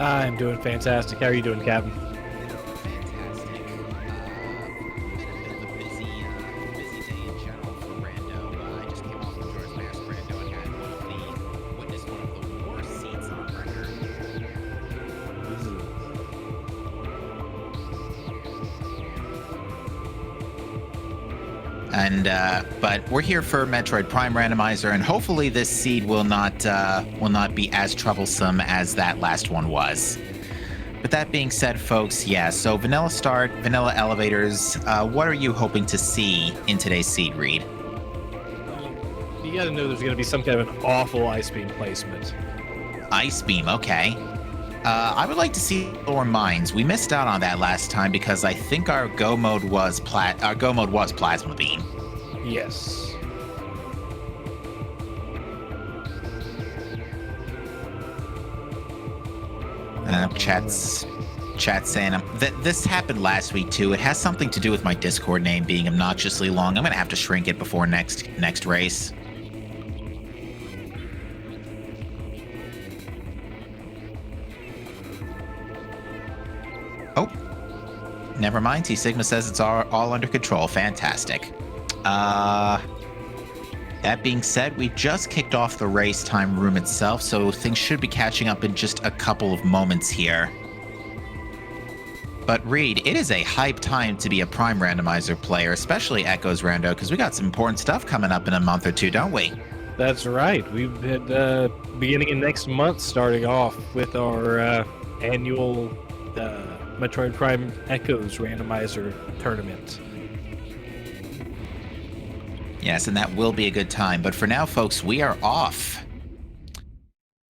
I'm doing fantastic. How are you doing, Captain? Fantastic. Been a bit of a busy day in general for Rando. I just came off of George Mass Rando and had witnessed one of the worst scenes on record. And but we're here for Metroid Prime Randomizer, and hopefully this seed will not be as troublesome as that last one was. But that being said, folks, yeah. So vanilla start, vanilla elevators. What are you hoping to see in today's seed read? You gotta know there's gonna be some kind of an awful ice beam placement. Ice beam, okay. I would like to see lower mines. We missed out on that last time because I think our go mode was plasma beam. Yes. Chat's saying this happened last week too. It has something to do with my Discord name being obnoxiously long. I'm gonna have to shrink it before next race. Oh, never mind. T Sigma says it's all under control. Fantastic. That being said, we just kicked off the race time room itself, so things should be catching up in just a couple of moments here. But Reed, it is a hype time to be a Prime Randomizer player, especially Echoes Rando, because we got some important stuff coming up in a month or two, don't we? That's right. We've had beginning of next month, starting off with our annual Metroid Prime Echoes Randomizer tournament. Yes, and that will be a good time. But for now, folks, we are off.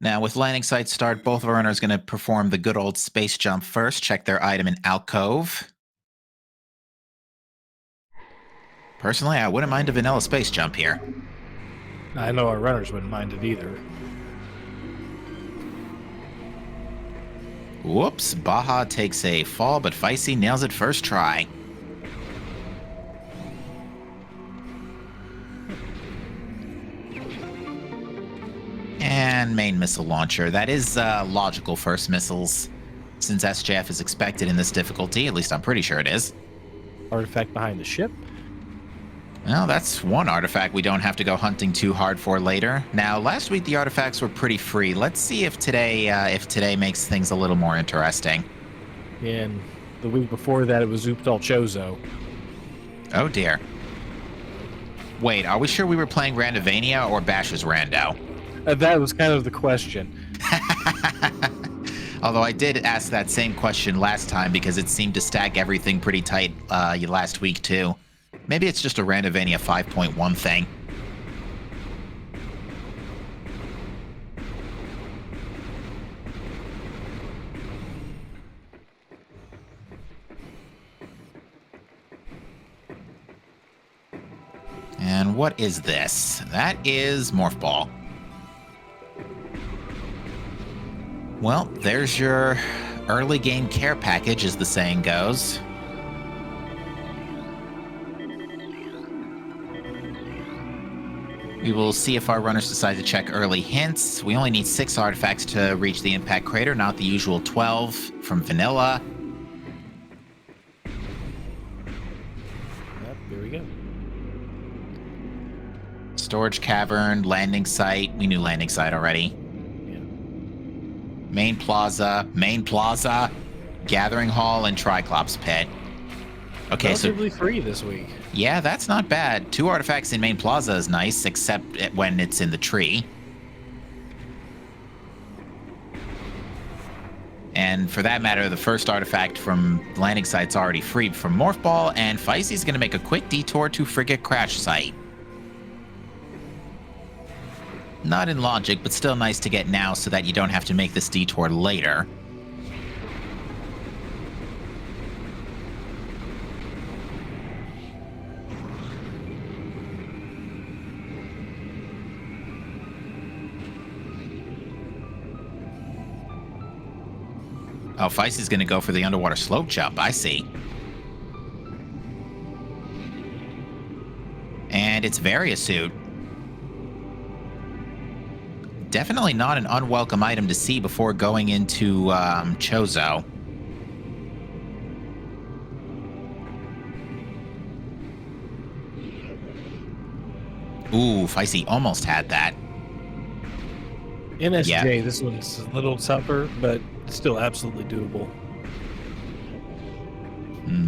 Now, with landing site start, both of our runners are going to perform the good old space jump first, check their item in alcove. Personally, I wouldn't mind a vanilla space jump here. I know our runners wouldn't mind it either. Whoops, Baja takes a fall, but Feisty nails it first try. And main missile launcher. That is logical first missiles, since SJF is expected in this difficulty. At least I'm pretty sure it is. Artifact behind the ship. Well, that's one artifact we don't have to go hunting too hard for later. Now, last week the artifacts were pretty free. Let's see if today makes things a little more interesting. And the week before that, it was Oopdal Chozo. Oh dear. Wait, are we sure we were playing Randovania or Bash's Rando? That was kind of the question. Although I did ask that same question last time because it seemed to stack everything pretty tight last week too. Maybe it's just a Randovania 5.1 thing. And what is this? That is Morph Ball. Well, there's your early game care package, as the saying goes. We will see if our runners decide to check early hints. We only need 6 artifacts to reach the impact crater, not the usual 12 from vanilla. Yep, there we go. Storage cavern, landing site. We knew landing site already. Yeah. Main plaza, gathering hall, and Triclops pit. Okay, relatively free this week. Yeah, that's not bad. 2 artifacts in main plaza is nice, except when it's in the tree. And for that matter, the first artifact from the landing site's already free from Morph Ball, and Feisty's going to make a quick detour to Frigate Crash Site. Not in logic, but still nice to get now so that you don't have to make this detour later. Oh, Feisty's going to go for the underwater slope jump. I see. And it's Variasuit. Definitely not an unwelcome item to see before going into Chozo. Ooh, Feisty almost had that. NSJ, Yeah. this one's a little tougher, but still absolutely doable.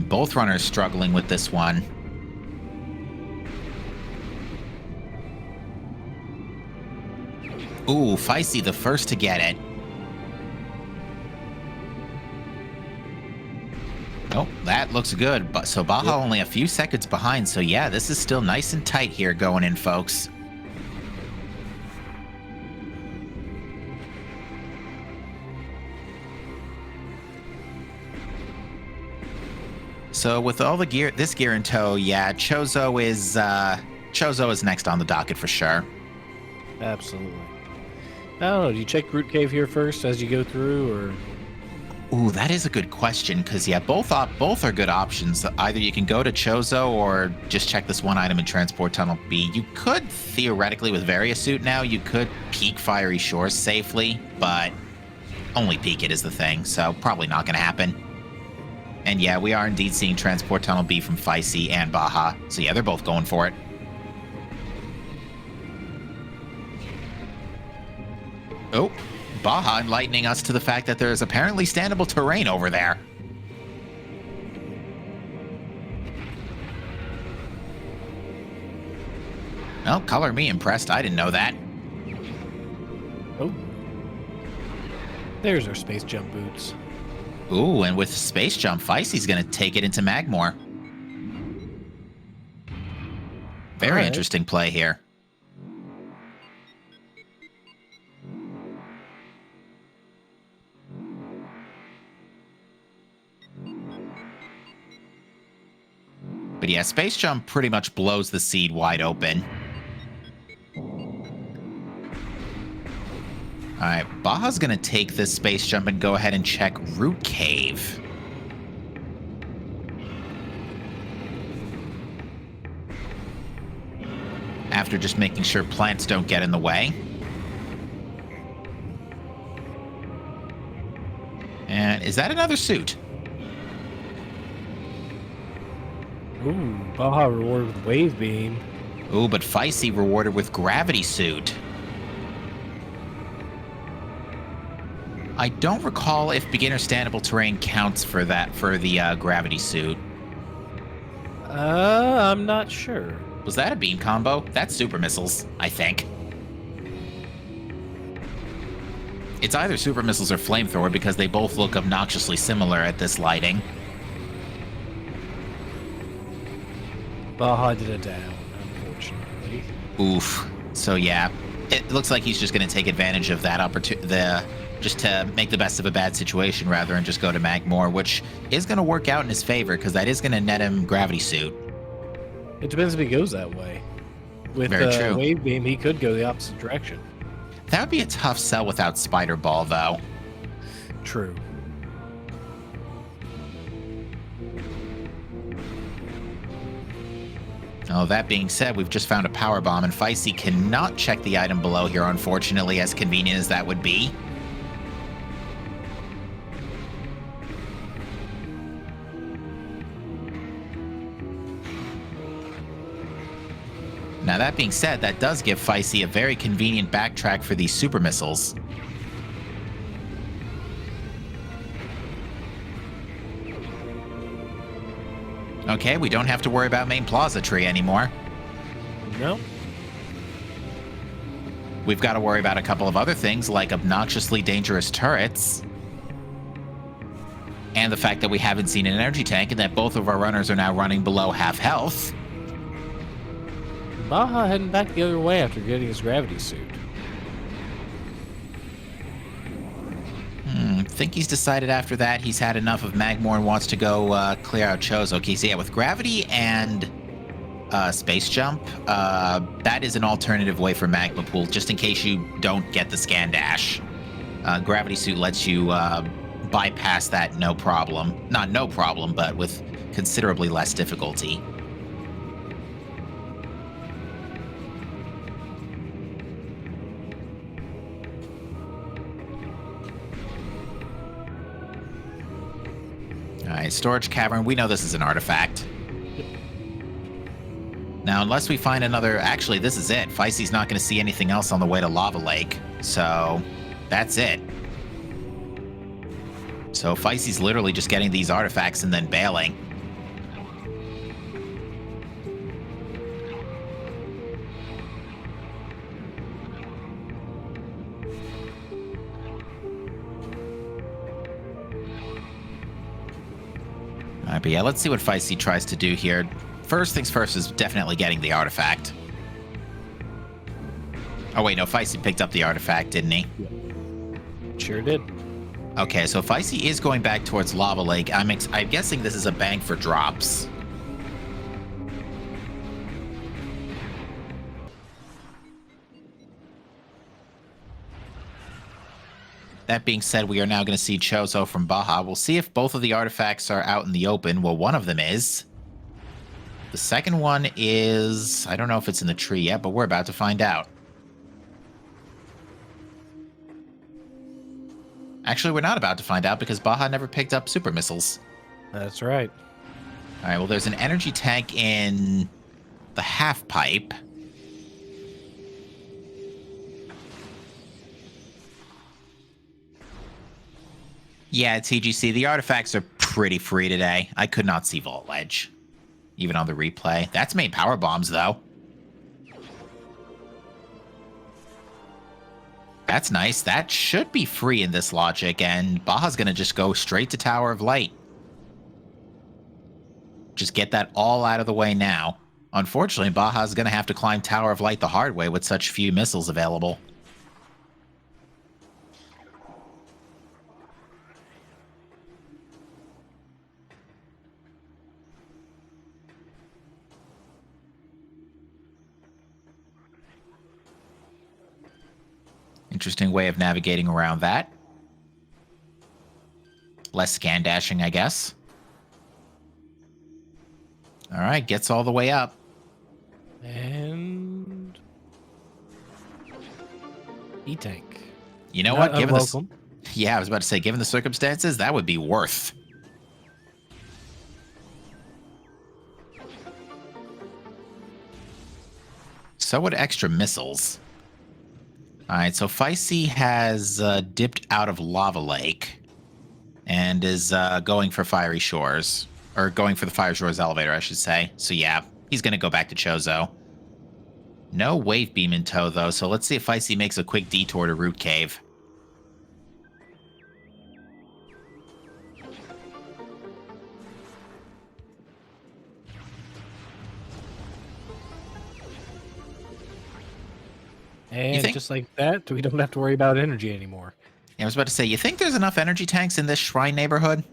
Both runners struggling with this one. Ooh, Feisty the first to get it. Oh, that looks good. But so Baja only a few seconds behind. So yeah, this is still nice and tight here going in, folks. So with all the gear, this gear in tow, yeah, Chozo is next on the docket for sure. Absolutely. I don't know. Do you check Root Cave here first as you go through, or? Ooh, that is a good question, because yeah, both are good options. Either you can go to Chozo or just check this one item in Transport Tunnel B. You could theoretically, with Various Suit now, you could peek Fiery Shores safely, but only peek it is the thing, so probably not going to happen. And yeah, we are indeed seeing Transport Tunnel B from Feisty and Baja, so yeah, they're both going for it. Oh, Baja enlightening us to the fact that there is apparently standable terrain over there. Well, color me impressed. I didn't know that. Oh. There's our space jump boots. Ooh, and with Space Jump, Feisty's going to take it into Magmore. Very interesting play here. But yeah, Space Jump pretty much blows the seed wide open. All right, Baja's going to take this Space Jump and go ahead and check Root Cave. After just making sure plants don't get in the way. And is that another suit? Ooh, Baja rewarded with Wave Beam. Ooh, but Feisty rewarded with Gravity Suit. I don't recall if beginner standable terrain counts for that, for the Gravity Suit. I'm not sure. Was that a beam combo? That's super missiles, I think. It's either super missiles or flamethrower because they both look obnoxiously similar at this lighting. Baja did a down, unfortunately. Oof. So yeah, it looks like he's just going to take advantage of that opportunity, just to make the best of a bad situation rather than just go to Magmore, which is going to work out in his favor because that is going to net him Gravity Suit. It depends if he goes that way. With Very true. Wave Beam, he could go the opposite direction. That would be a tough sell without Spider Ball, though. True. Oh, that being said, we've just found a power bomb, and Feisty cannot check the item below here, unfortunately, as convenient as that would be. Now, that being said, that does give Feisty a very convenient backtrack for these super missiles. Okay, we don't have to worry about Main Plaza Tree anymore. No. We've got to worry about a couple of other things, like obnoxiously dangerous turrets. And the fact that we haven't seen an energy tank and that both of our runners are now running below half health. Baja heading back the other way after getting his Gravity Suit. I think he's decided after that he's had enough of Magmore and wants to go clear out Chozo. Okay, so yeah, with Gravity and Space Jump, that is an alternative way for Magma Pool, just in case you don't get the Scan Dash. Gravity Suit lets you bypass that no problem. Not no problem, but with considerably less difficulty. right, storage cavern. We know this is an artifact. Now, unless we find another... Actually, this is it. Feisty's not going to see anything else on the way to Lava Lake. So, that's it. So, Feisty's literally just getting these artifacts and then bailing. All right, but yeah, let's see what Feisty tries to do here. First things first is definitely getting the artifact. Oh, wait, no, Feisty picked up the artifact, didn't he? Sure did. Okay, so Feisty is going back towards Lava Lake. I'm guessing this is a bank for drops. That being said, we are now going to see Chozo from Baja. We'll see if both of the artifacts are out in the open. Well, one of them is. The second one is... I don't know if it's in the tree yet, but we're about to find out. Actually, we're not about to find out because Baja never picked up super missiles. That's right. All right, well, there's an energy tank in the half pipe. Yeah, TGC, the artifacts are pretty free today. I could not see Vault Ledge, even on the replay. That's main power bombs, though. That's nice. That should be free in this logic, and Baja's going to just go straight to Tower of Light. Just get that all out of the way now. Unfortunately, Baja's going to have to climb Tower of Light the hard way with such few missiles available. Interesting way of navigating around that. Less scan dashing, I guess. All right, gets all the way up. And... E-tank. You know Not what? Given unwelcome. Yeah, I was about to say, given the circumstances, that would be worth. So would extra missiles. All right, so Feisty has dipped out of Lava Lake and is going for Fiery Shores. Or going for the Fire Shores elevator, I should say. So yeah, he's going to go back to Chozo. No Wave Beam in tow, though, so let's see if Feisty makes a quick detour to Root Cave. And just like that, we don't have to worry about energy anymore. Yeah, I was about to say, you think there's enough energy tanks in this shrine neighborhood?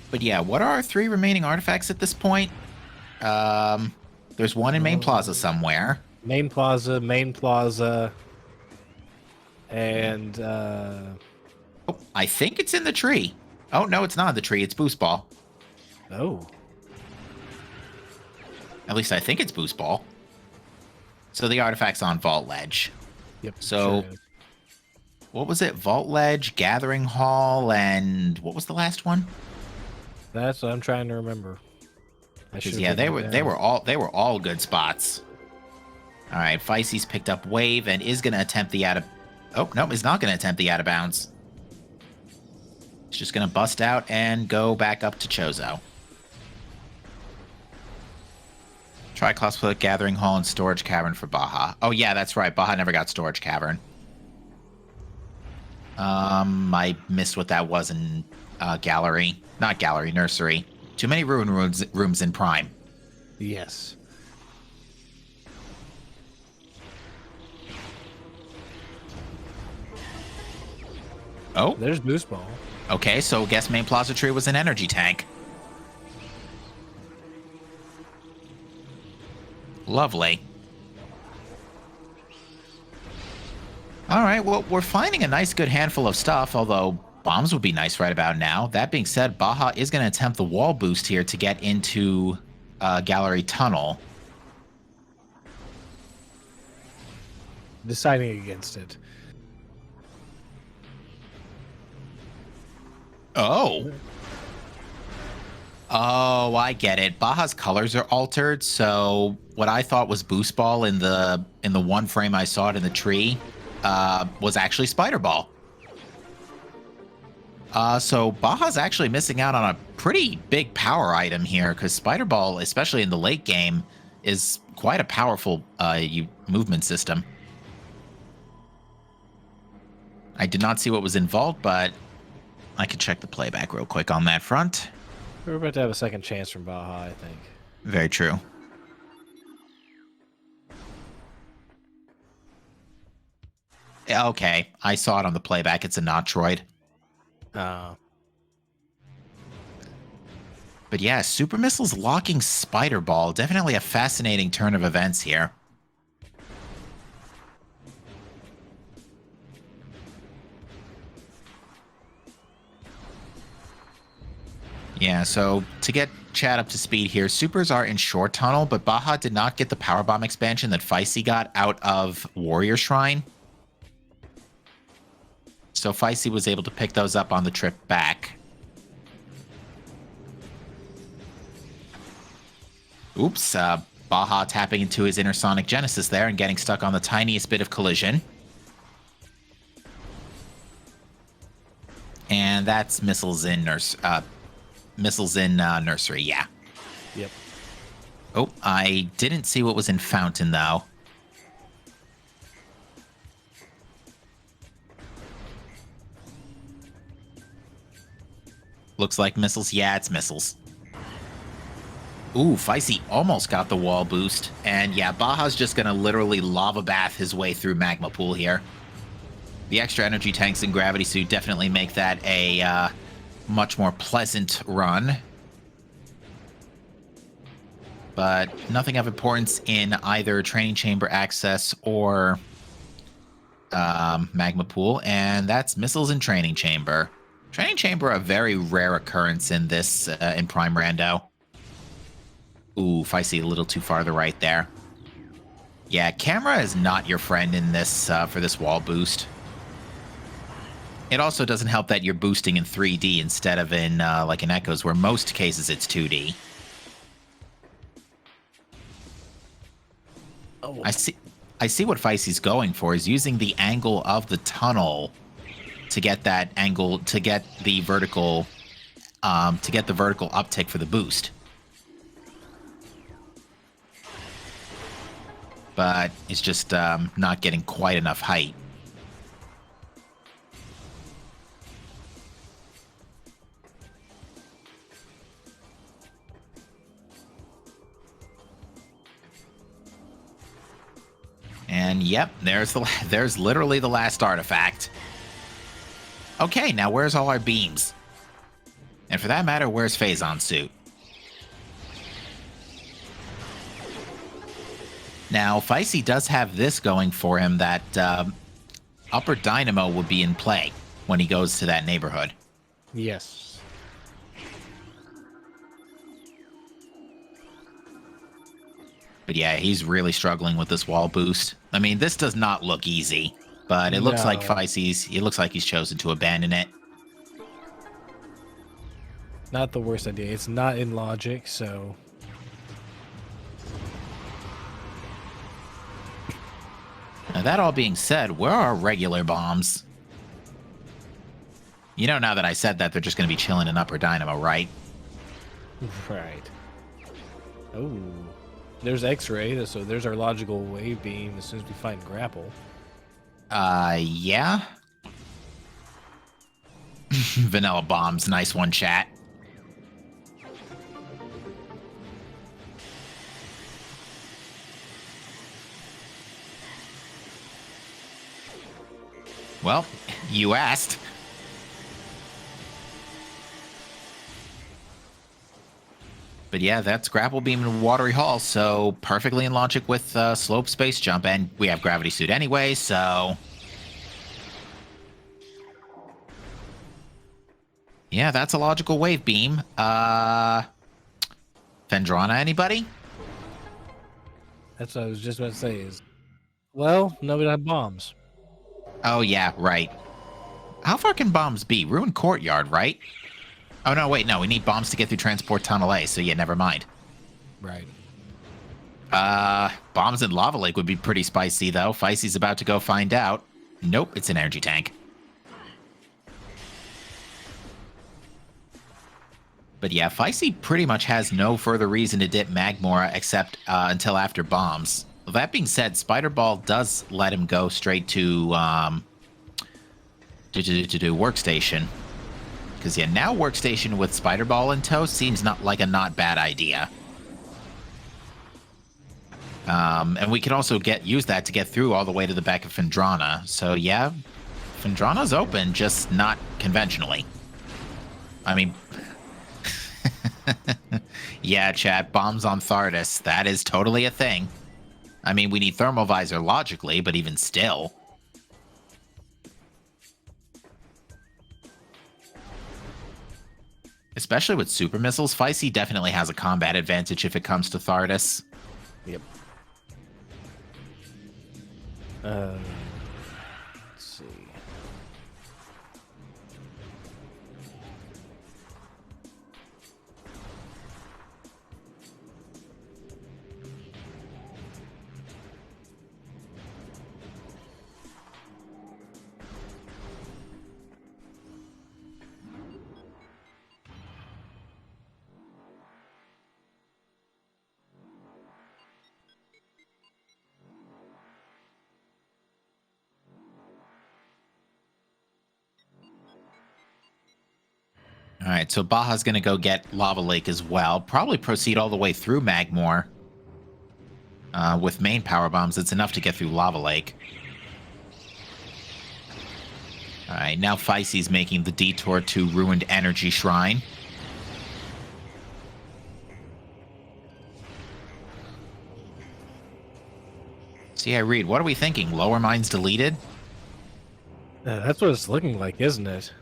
But yeah, what are our 3 remaining artifacts at this point? There's one in Main Plaza somewhere. Main Plaza, and Oh, I think it's in the tree. Oh, no, it's not in the tree. It's Boost Ball. oh, At least I think it's Boost Ball. So the artifact's on Vault Ledge. yep. So, sure is. what was it? Vault Ledge, Gathering Hall, and what was the last one? That's what I'm trying to remember. Yeah, they were all good spots. All right, Feisty's picked up Wave and is going to attempt the out of... Oh, no, is not going to attempt the out of bounds. It's just going to bust out and go back up to Chozo. Triclops put Gathering Hall and Storage Cavern for Baja. Oh, yeah, that's right. Baja never got Storage Cavern. I missed what that was in Gallery. Not Gallery, Nursery. Too many ruin rooms in Prime. Yes. Oh, There's Boost Ball. okay, so guess Main Plaza Tree was an energy tank. Lovely. All right, well, we're finding a nice good handful of stuff, although bombs would be nice right about now. That being said, Baja is going to attempt the wall boost here to get into Gallery Tunnel. deciding against it. Oh. Oh, I get it. Baja's colors are altered, so what I thought was Boost Ball in the one frame I saw it in the tree was actually Spider Ball. So Baja's actually missing out on a pretty big power item here, because Spider Ball, especially in the late game, is quite a powerful movement system. I did not see what was involved, but I could check the playback real quick on that front. We're about to have a second chance from Baja, I think. Very true. Okay, I saw it on the playback. It's a Metroid. But yeah, Super Missiles locking Spider Ball. Definitely a fascinating turn of events here. Yeah, so to get Chad up to speed here, Supers are in Short Tunnel, but Baja did not get the Power Bomb expansion that Feisty got out of Warrior Shrine. So Feisty was able to pick those up on the trip back. Oops, Baja tapping into his inner Sonic Genesis there and getting stuck on the tiniest bit of collision. And that's Missiles in Nursery, yeah. Yep. Oh, I didn't see what was in Fountain, though. Looks like Missiles. Yeah, it's Missiles. Ooh, Feisty almost got the wall boost. And yeah, Baja's just going to literally lava bath his way through Magma Pool here. The extra energy tanks and Gravity Suit definitely make that a much more pleasant run. But nothing of importance in either Training Chamber access or Magma Pool. And that's Missiles and Training Chamber. Training Chamber, a very rare occurrence in this, in Prime Rando. Ooh, Feisty a little too far to the right there. Yeah, camera is not your friend in this, for this wall boost. It also doesn't help that you're boosting in 3D instead of in, like in Echoes, where most cases it's 2D. Oh. I see what Feisty's going for, is using the angle of the tunnel to get that angle, to get the vertical uptick for the boost. But it's just not getting quite enough height. And yep, there's literally the last artifact. Okay, now where's all our beams? And for that matter, where's Phazon's suit? Now, Feisty does have this going for him, that Upper Dynamo would be in play when he goes to that neighborhood. Yes. But yeah, he's really struggling with this wall boost. I mean, this does not look easy, but it looks like it looks like he's chosen to abandon it. Not the worst idea. It's not in logic, so... Now, that all being said, where are regular bombs? You know, now that I said that, they're just going to be chilling in Upper Dynamo, right? Right. Oh. There's X-Ray, so there's our logical wave beam as soon as we find Grapple. Yeah. Vanilla bombs, nice one, chat. Well, you asked. But yeah, that's Grapple Beam and Watery Hall, so perfectly in logic with Slope Space Jump, and we have Gravity Suit anyway, so... Yeah, that's a logical Wave Beam. Fendrana, anybody? That's what I was just about to say is... Well, no, we don't have bombs. Oh, yeah, right. How far can bombs be? Ruined Courtyard, right? Oh, no, wait, no. We need bombs to get through Transport Tunnel A, so yeah, never mind. Right. Bombs in Lava Lake would be pretty spicy, though. Feisty's about to go find out. Nope, it's an energy tank. But yeah, Feisty pretty much has no further reason to dip Magmora except until after bombs. That being said, Spider Ball does let him go straight to do Workstation. Because yeah, now Workstation with Spider Ball in tow seems not bad idea. And we can also use that to get through all the way to the back of Phendrana. So yeah, Phendrana's open, just not conventionally. I mean, yeah, chat, bombs on Thardus, that is totally a thing. I mean, we need Thermal Visor logically, but even still. Especially with super missiles, Feisty definitely has a combat advantage if it comes to Thardus. Yep. Let's see. All right, so Baja's going to go get Lava Lake as well. Probably proceed all the way through Magmore. With main power bombs, it's enough to get through Lava Lake. All right, now Feisty's making the detour to Ruined Energy Shrine. So yeah, Reed, what are we thinking? Lower mines deleted? That's what it's looking like, isn't it?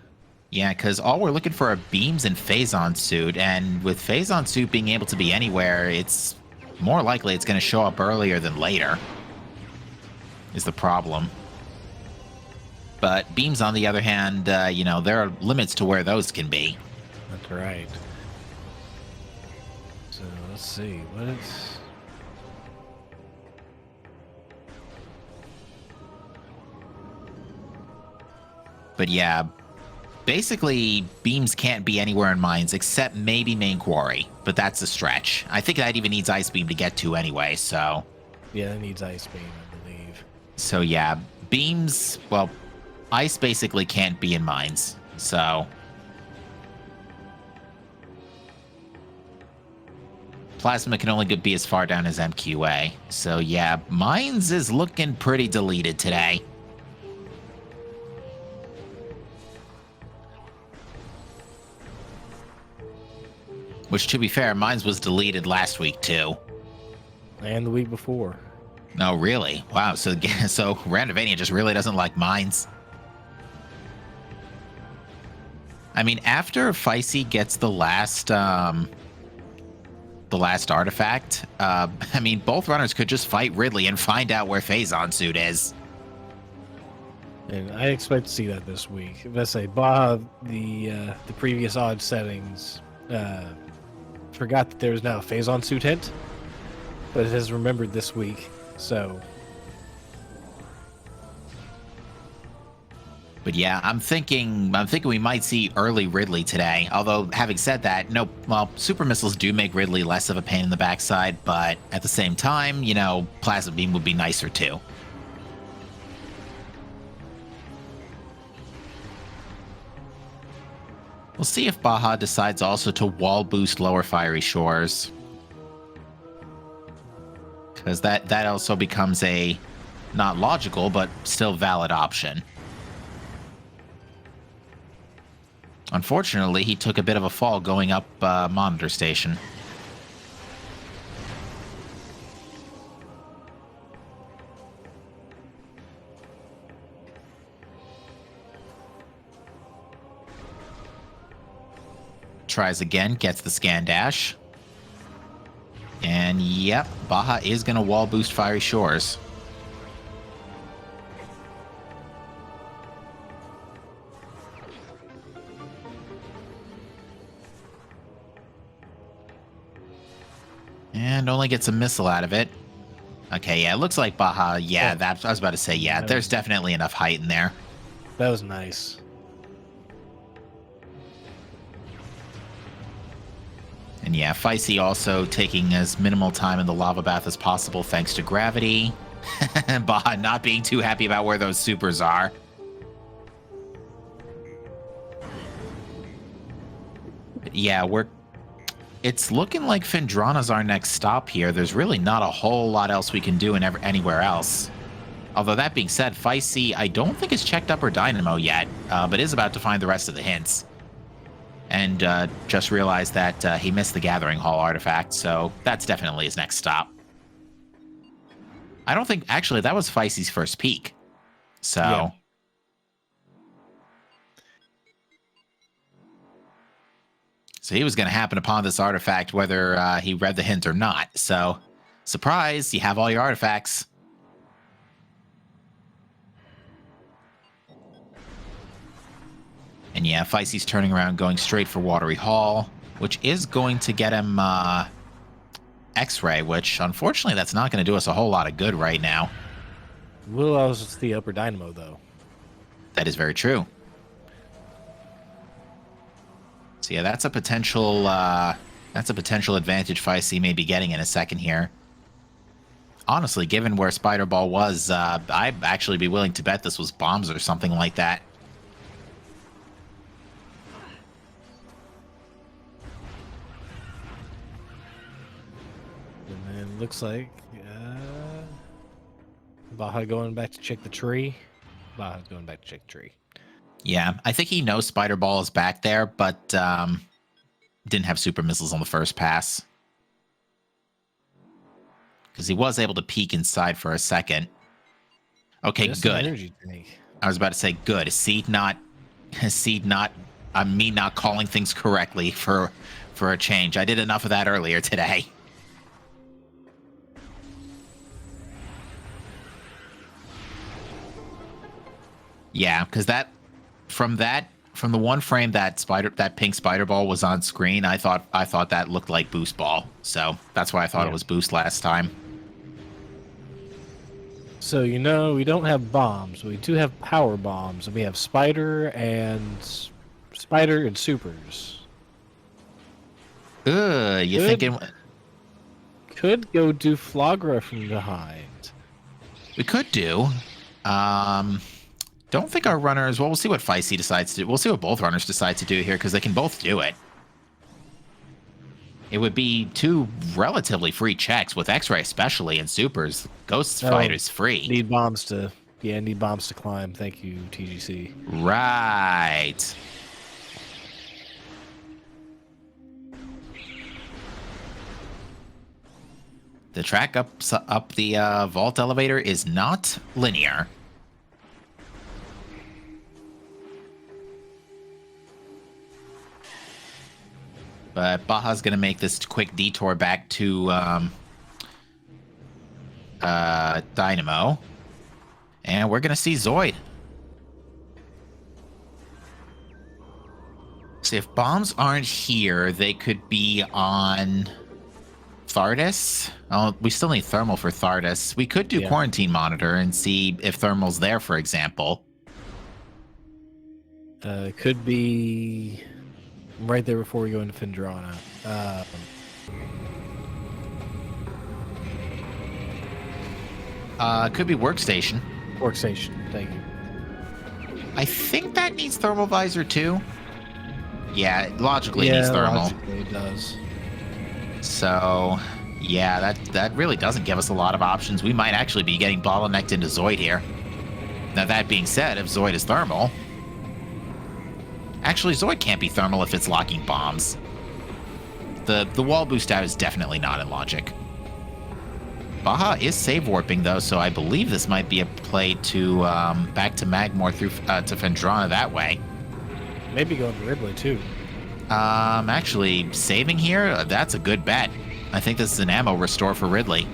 Yeah, because all we're looking for are beams and Phazon Suit, and with Phazon Suit being able to be anywhere, it's more likely it's going to show up earlier than later, is the problem. But beams, on the other hand, you know, there are limits to where those can be. That's right. So, let's see. What is... But yeah, basically, beams can't be anywhere in mines except maybe main quarry, but that's a stretch. I think that even needs Ice Beam to get to anyway, so... Yeah, it needs Ice Beam, I believe. So yeah, beams, well, ice basically can't be in mines, so... Plasma can only be as far down as MQA. So yeah, mines is looking pretty deleted today. Which, to be fair, mines was deleted last week, too. And the week before. No, really? Wow, so Randomania just really doesn't like mines. I mean, after Feisty gets the last artifact, I mean, both runners could just fight Ridley and find out where Phazon Suit is. And I expect to see that this week. If I say, Bob, the previous odd settings, forgot that there was now a Phazon Suit hint, but it has remembered this week, so... But yeah, I'm thinking we might see early Ridley today. Although, having said that, no, well, super missiles do make Ridley less of a pain in the backside, but at the same time, you know, Plasma Beam would be nicer too. We'll see if Baja decides also to wall boost lower Fiery Shores. Because that also becomes a not logical, but still valid option. Unfortunately, he took a bit of a fall going up Monitor Station. Tries again, gets the Scan Dash. And yep, Baja is going to wall boost Fiery Shores. And only gets a missile out of it. Okay, yeah, it looks like Baja. Yeah, that I was about to say, yeah, there's definitely enough height in there. That was nice. And yeah, Feisty also taking as minimal time in the lava bath as possible thanks to gravity. Baja not being too happy about where those supers are. But yeah, it's looking like Fendrana's our next stop here. There's really not a whole lot else we can do anywhere else. Although that being said, Feisty, I don't think has checked up her dynamo yet, but is about to find the rest of the hints. And just realized that he missed the Gathering Hall artifact, so that's definitely his next stop. I don't think, actually, that was Feisty's first peak. So... Yeah. So he was going to happen upon this artifact whether he read the hint or not. So, surprise, you have all your artifacts. And yeah, Feisty's turning around, going straight for Watery Hall, which is going to get him X-Ray, which, unfortunately, that's not going to do us a whole lot of good right now. Will allows the upper dynamo, though. That is very true. So yeah, that's a potential advantage Feisty may be getting in a second here. Honestly, given where Spider Ball was, I'd actually be willing to bet this was bombs or something like that. And then looks like Baja going back to check the tree. Baja's going back to check the tree. Yeah, I think he knows Spider Ball is back there, but didn't have super missiles on the first pass. Because he was able to peek inside for a second. Okay, just good. Energy tank. I was about to say good. Seed not me not calling things correctly for a change. I did enough of that earlier today. Yeah, because from the one frame that pink spider ball was on screen, I thought that looked like boost ball. So that's why I thought it was boost last time. So we don't have bombs. We do have power bombs, and we have spider and supers. Thinking could go do Flagra from behind. We could do. Don't think our runners... Well, we'll see what Feisty decides to do. We'll see what both runners decide to do here, because they can both do it. It would be two relatively free checks, with X-Ray especially, and Supers. Ghost Fighter's free. Need bombs to climb. Thank you, TGC. Right. The track up the vault elevator is not linear. But Baja's going to make this quick detour back to Dynamo. And we're going to see Zoid. So if bombs aren't here, they could be on Thardis. Oh, we still need thermal for Thardis. We could do quarantine monitor and see if thermal's there, for example. Could be... right there before we go into Fendrana. Could be workstation. Workstation, thank you. I think that needs thermal visor too. Yeah, logically it needs thermal. Logically it does. So, yeah, that really doesn't give us a lot of options. We might actually be getting bottlenecked into Zoid here. Now, that being said, if Zoid is thermal... Actually, Zoid can't be thermal if it's locking bombs. The wall boost out is definitely not in logic. Baja is save warping, though, so I believe this might be a play to back to Magmore through to Fendrana that way. Maybe going to Ridley, too. Actually, saving here, that's a good bet. I think this is an ammo restore for Ridley.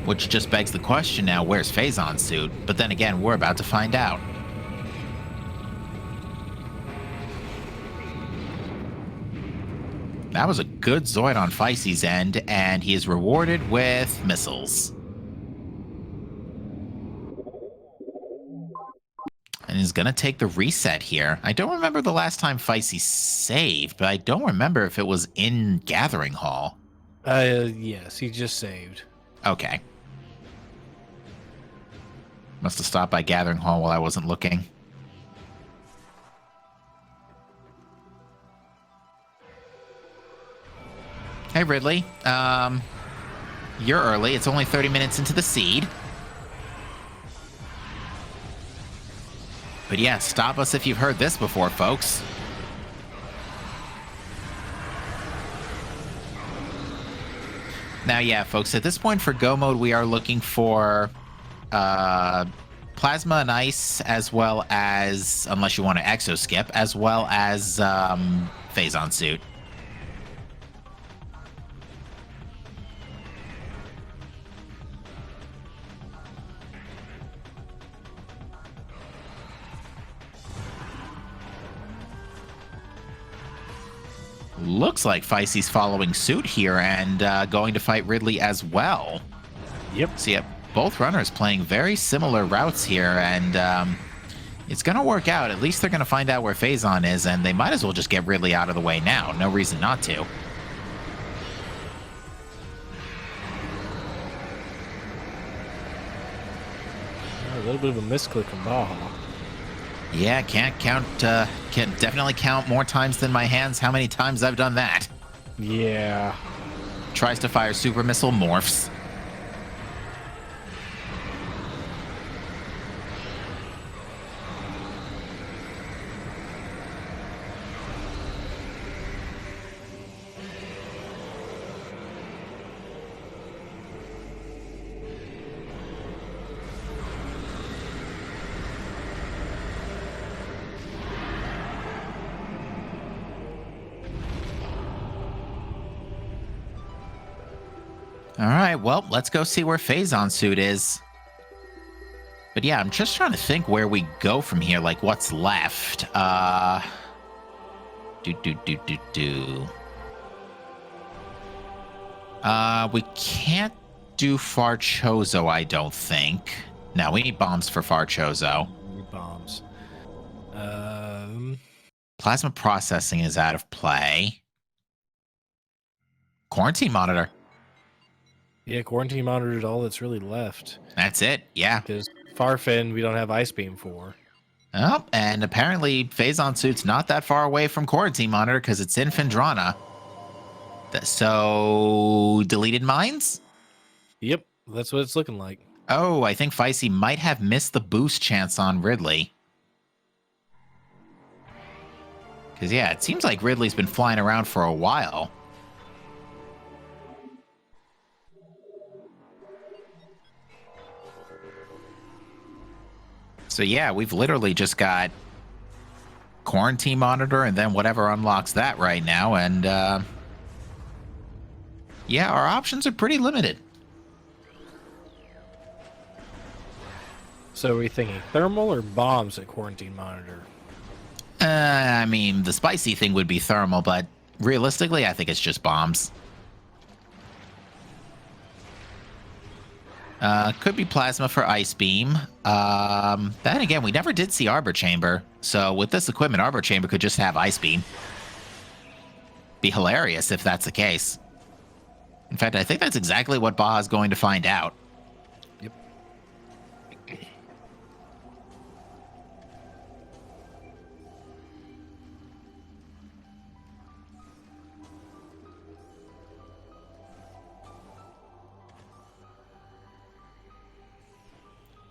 Which just begs the question now, where's Phazon's suit? But then again, we're about to find out. That was a good Zoid on Feissy's end, and he is rewarded with missiles. And he's going to take the reset here. I don't remember the last time Feisty saved, but I don't remember if it was in Gathering Hall. Yes, he just saved. Okay. Must have stopped by Gathering Hall while I wasn't looking. Hey, Ridley. You're early. It's only 30 minutes into the seed. But yeah, stop us if you've heard this before, folks. Now, yeah, folks, at this point for Go Mode, we are looking for Plasma and Ice, as well as, unless you want to Exo Skip, as well as Phazon Suit. Looks like Feisty's following suit here and going to fight Ridley as well. Yep. So yeah, both runners playing very similar routes here, and it's going to work out. At least they're going to find out where Phazon is, and they might as well just get Ridley out of the way now. No reason not to. A little bit of a misclick from Baja. Yeah, can't can definitely count more times than my hands how many times I've done that. Yeah. Tries to fire super missile, morphs. All right, well, let's go see where Phazon Suit is. But yeah, I'm just trying to think where we go from here, like what's left. We can't do Farchozo, I don't think. No, we need bombs for Farchozo. Bombs. Plasma processing is out of play. Quarantine monitor. Yeah, quarantine monitored all that's really left. That's it, yeah. Because Farfen, we don't have Ice Beam for. Oh, and apparently Phazon Suit's not that far away from Quarantine Monitor because it's in Phendrana. So, deleted mines? Yep, that's what it's looking like. Oh, I think Feisty might have missed the boost chance on Ridley. Because, yeah, it seems like Ridley's been flying around for a while. So yeah, we've literally just got Quarantine Monitor and then whatever unlocks that right now. And yeah, our options are pretty limited. So are we thinking thermal or bombs at Quarantine Monitor? I mean, the spicy thing would be thermal, but realistically, I think it's just bombs. Could be plasma for Ice Beam. Then again, we never did see Arbor Chamber. So with this equipment, Arbor Chamber could just have Ice Beam. Be hilarious if that's the case. In fact, I think that's exactly what Baja's going to find out. Yep.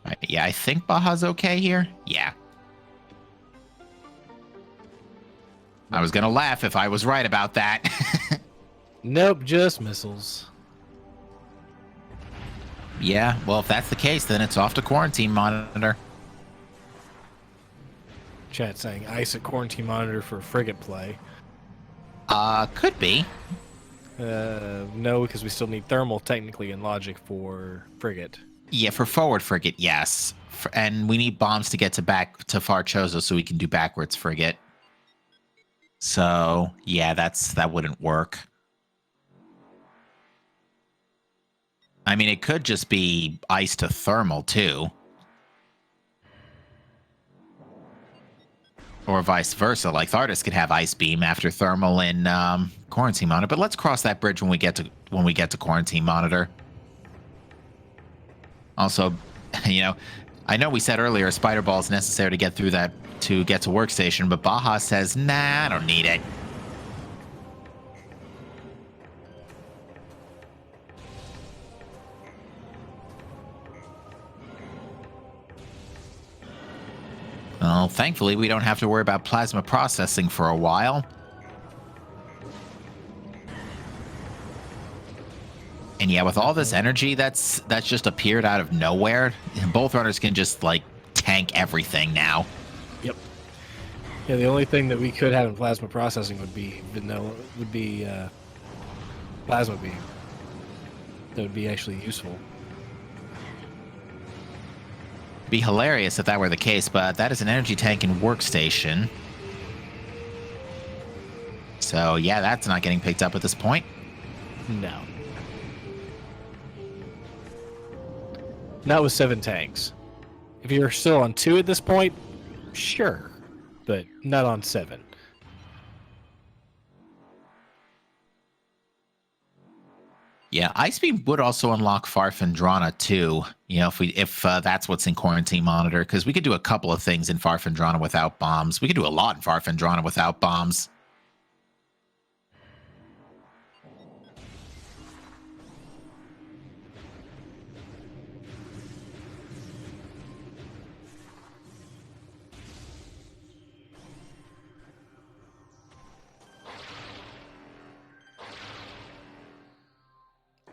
Right, yeah, I think Baja's okay here. Yeah. I was going to laugh if I was right about that. Nope, just missiles. Yeah, well, if that's the case, then it's off to Quarantine Monitor. Chat saying ice at Quarantine Monitor for frigate play. Could be. No, because we still need thermal technically in logic for frigate. Yeah, for forward frigate, yes. And we need bombs to get to back to Farchozo so we can do backwards frigate. So yeah, that wouldn't work. I mean, it could just be ice to thermal too. Or vice versa. Like Thardus could have ice beam after thermal in quarantine monitor. But let's cross that bridge when we get to quarantine monitor. Also, I know we said earlier spider ball is necessary to get through that to get to workstation, but Baja says, nah, I don't need it. Well, thankfully, we don't have to worry about plasma processing for a while. And yeah, with all this energy that's just appeared out of nowhere, both runners can just, like, tank everything now. Yep. Yeah, the only thing that we could have in plasma processing would be plasma beam. That would be actually useful. Be hilarious if that were the case, but that is an energy tank and workstation. So yeah, that's not getting picked up at this point. No. Not with 7 tanks. If you're still on 2 at this point, sure. But not on 7. Yeah, Ice Beam would also unlock Farfandrana too. If that's what's in quarantine monitor, because we could do a couple of things in Farfandrana without bombs. We could do a lot in Farfandrana without bombs.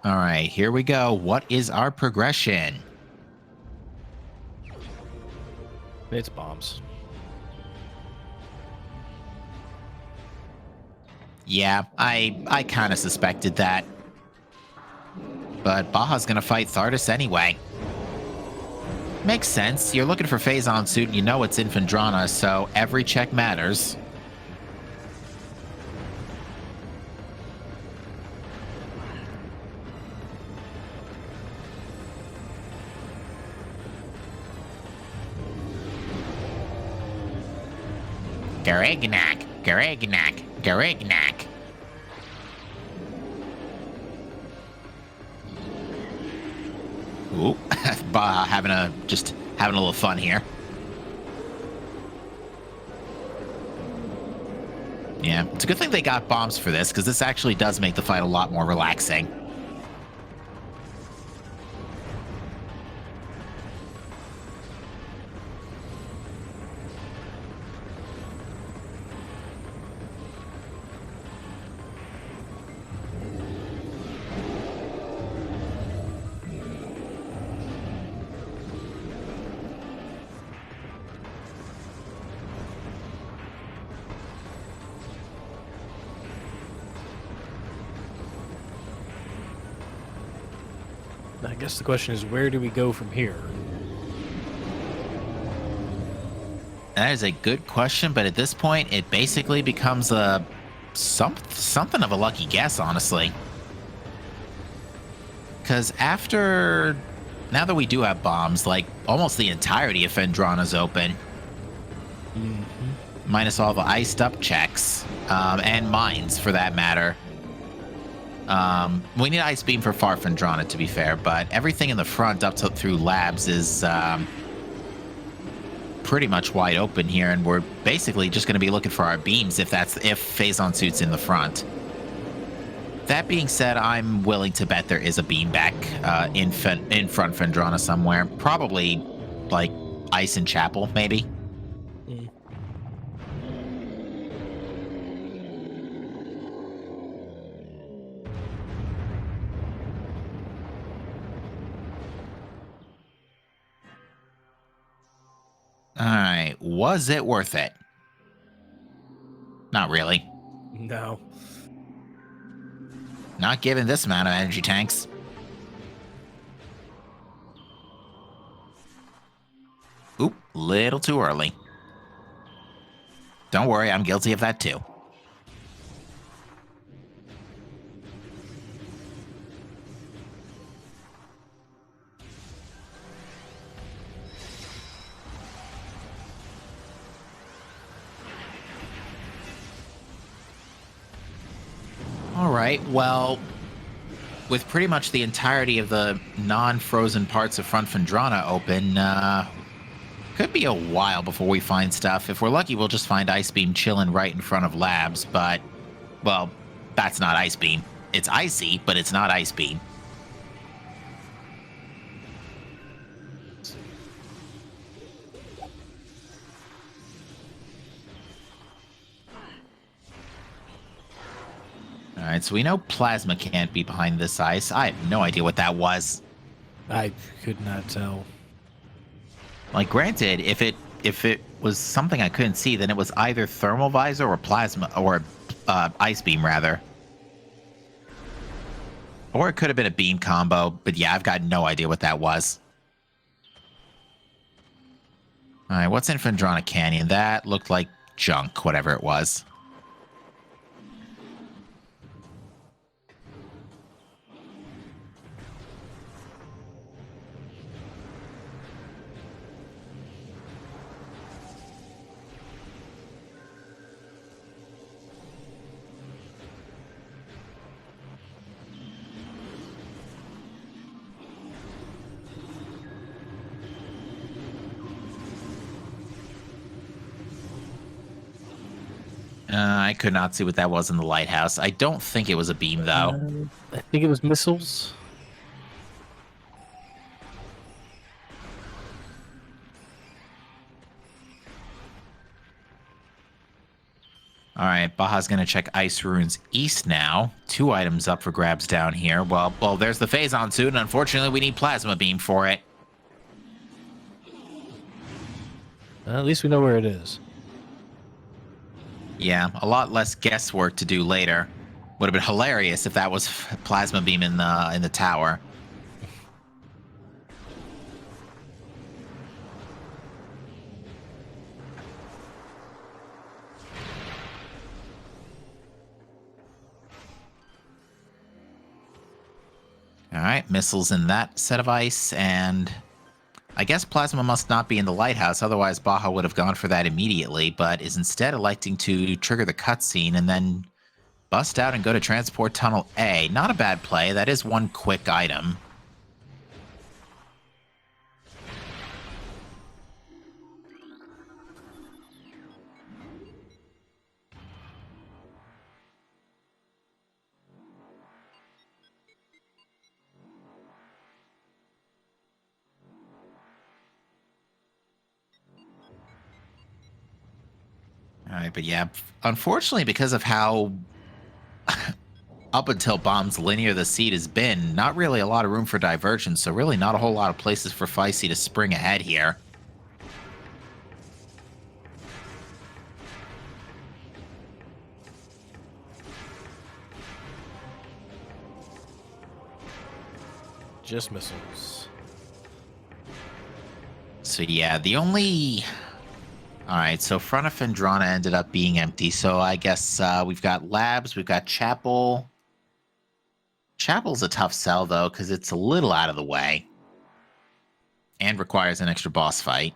All right, here we go. What is our progression? It's bombs. Yeah, I kind of suspected that. But Baja's going to fight Thardus anyway. Makes sense. You're looking for Phazon suit and you know it's Infandrana, so every check matters. Garignac, Garignac, Garignac. Ooh, having a little fun here. Yeah, it's a good thing they got bombs for this, because this actually does make the fight a lot more relaxing. I guess the question is, where do we go from here? That is a good question, but at this point, it basically becomes something of a lucky guess, honestly. Because now that we do have bombs, like, almost the entirety of Fendrana's open. Mm-hmm. Minus all the iced up checks, and mines, for that matter. We need Ice Beam for Farfandrana, to be fair, but everything in the front up through labs is pretty much wide open here, and we're basically just going to be looking for our beams if Phazon suit's in the front. That being said, I'm willing to bet there is a beam back in front Fendrana somewhere. Probably like Ice and Chapel, maybe. Mm. All right, was it worth it? Not really. No. Not given this amount of energy tanks. Oop, little too early. Don't worry, I'm guilty of that too. right. Well, with pretty much the entirety of the non-frozen parts of Front Fendrana open, could be a while before we find stuff. If we're lucky, we'll just find Ice Beam chilling right in front of Labs, but, well, that's not Ice Beam. It's icy, but it's not Ice Beam. All right, so we know Plasma can't be behind this ice. I have no idea what that was. I could not tell. Like, granted, if it was something I couldn't see, then it was either thermal visor or plasma or ice beam rather, or it could have been a beam combo. But yeah, I've got no idea what that was. All right, what's in Fendrana Canyon? That looked like junk, whatever it was. I could not see what that was in the lighthouse. I don't think it was a beam, though. I think it was missiles. All right, Baja's going to check Ice Ruins East now. 2 items up for grabs down here. Well, there's the Phazon suit, and unfortunately, we need Plasma Beam for it. Well, at least we know where it is. Yeah, a lot less guesswork to do later. Would have been hilarious if that was Plasma Beam in the tower. All right, missiles in that set of ice, and I guess Plasma must not be in the lighthouse, otherwise Baja would have gone for that immediately, but is instead electing to trigger the cutscene and then bust out and go to Transport Tunnel A. Not a bad play. That is one quick item. All right, but yeah, unfortunately, because of how up until Bomb's linear the seed has been, not really a lot of room for divergence, so really not a whole lot of places for Feisty to spring ahead here. Just missiles. So yeah, the only... All right, so Front of Fendrana ended up being empty, so I guess we've got Labs, we've got Chapel. Chapel's a tough sell, though, because it's a little out of the way. And requires an extra boss fight.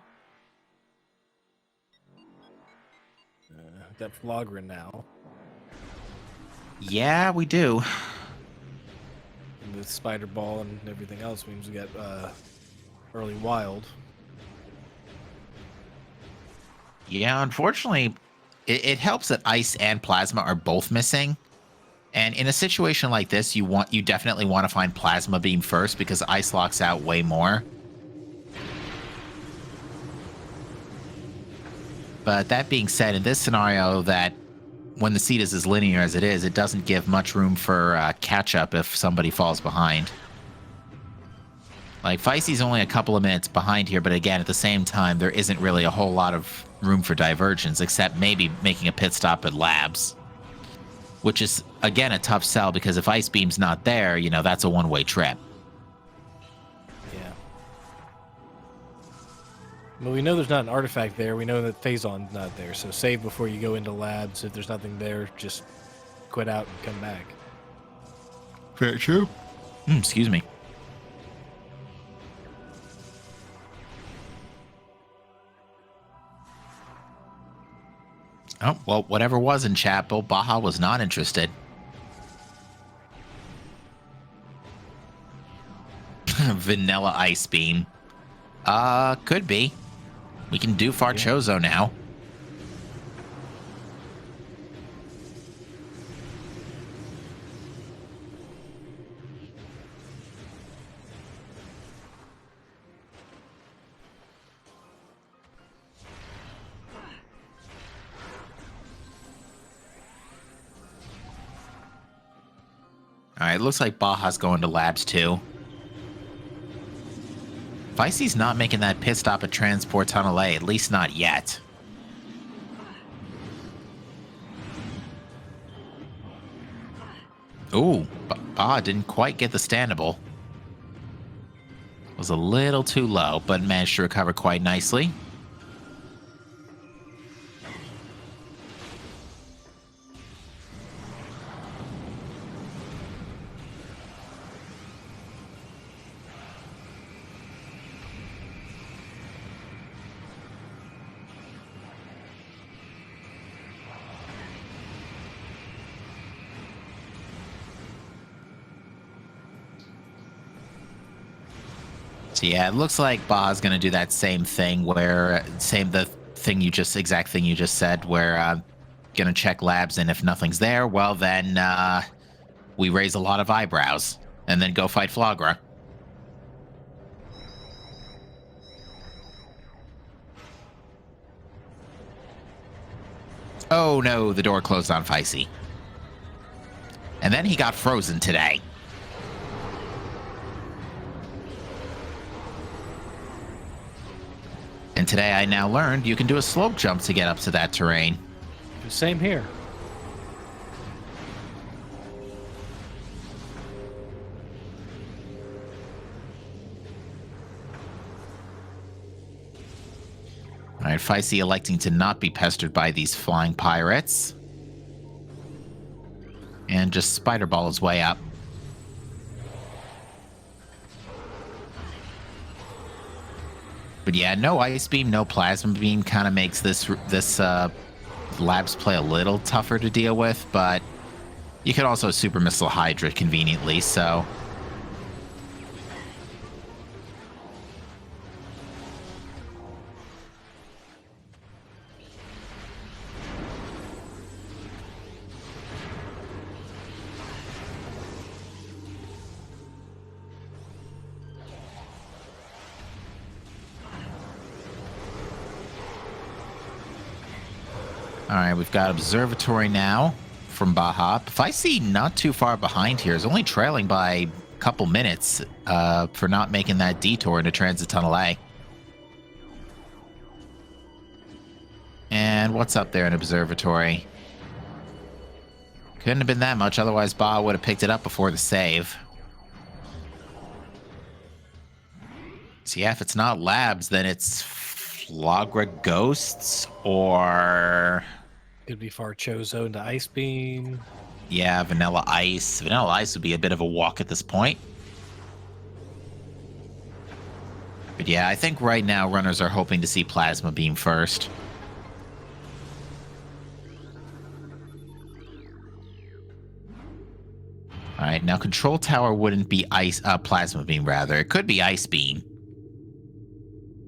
That Flogren now. Yeah, we do. And the Spider Ball and everything else means we got early Wild. Yeah, unfortunately, it helps that Ice and Plasma are both missing. And in a situation like this, you definitely want to find Plasma Beam first because Ice locks out way more. But that being said, in this scenario, that when the seed is as linear as it is, it doesn't give much room for catch-up if somebody falls behind. Like, Feisty's only a couple of minutes behind here, but again, at the same time, there isn't really a whole lot of room for divergence, except maybe making a pit stop at Labs. Which is, again, a tough sell, because if Ice Beam's not there, you know, that's a one-way trip. Yeah. But we know there's not an artifact there. We know that Phazon's not there, so save before you go into Labs. If there's nothing there, just quit out and come back. Very true. Excuse me. Oh, well, whatever was in Chapel, Baja was not interested. Vanilla Ice Beam. Could be. We can do Farchozo now. Alright, looks like Baja's going to labs too. Vicey's not making that pit stop at Transport Tunnel A, at least not yet. Ooh, Baja didn't quite get the standable. Was a little too low, but managed to recover quite nicely. So yeah, it looks like Ba's gonna do that same thing where exact thing you just said, where gonna check labs, and if nothing's there, well then we raise a lot of eyebrows and then go fight Flagra. Oh no, the door closed on Vicey. And then he got frozen today. And today I now learned you can do a slope jump to get up to that terrain. Same here. All right, Vicey electing to not be pestered by these flying pirates. And just spider ball his way up. But yeah, no Ice Beam, no Plasma Beam kind of makes this Labs play a little tougher to deal with, but you can also Super Missile Hydra conveniently, so... All right, we've got Observatory now from Baja. Vicey not too far behind here. Is only trailing by a couple minutes for not making that detour into Transit Tunnel A. And what's up there in Observatory? Couldn't have been that much, otherwise Baja would have picked it up before the save. So yeah, if it's not Labs, then it's Flagra Ghosts or... Could be Farchozo into Ice Beam. Yeah, Vanilla Ice. Vanilla Ice would be a bit of a walk at this point. But yeah, I think right now runners are hoping to see Plasma Beam first. All right, now Control Tower wouldn't be Plasma Beam, rather. It could be Ice Beam.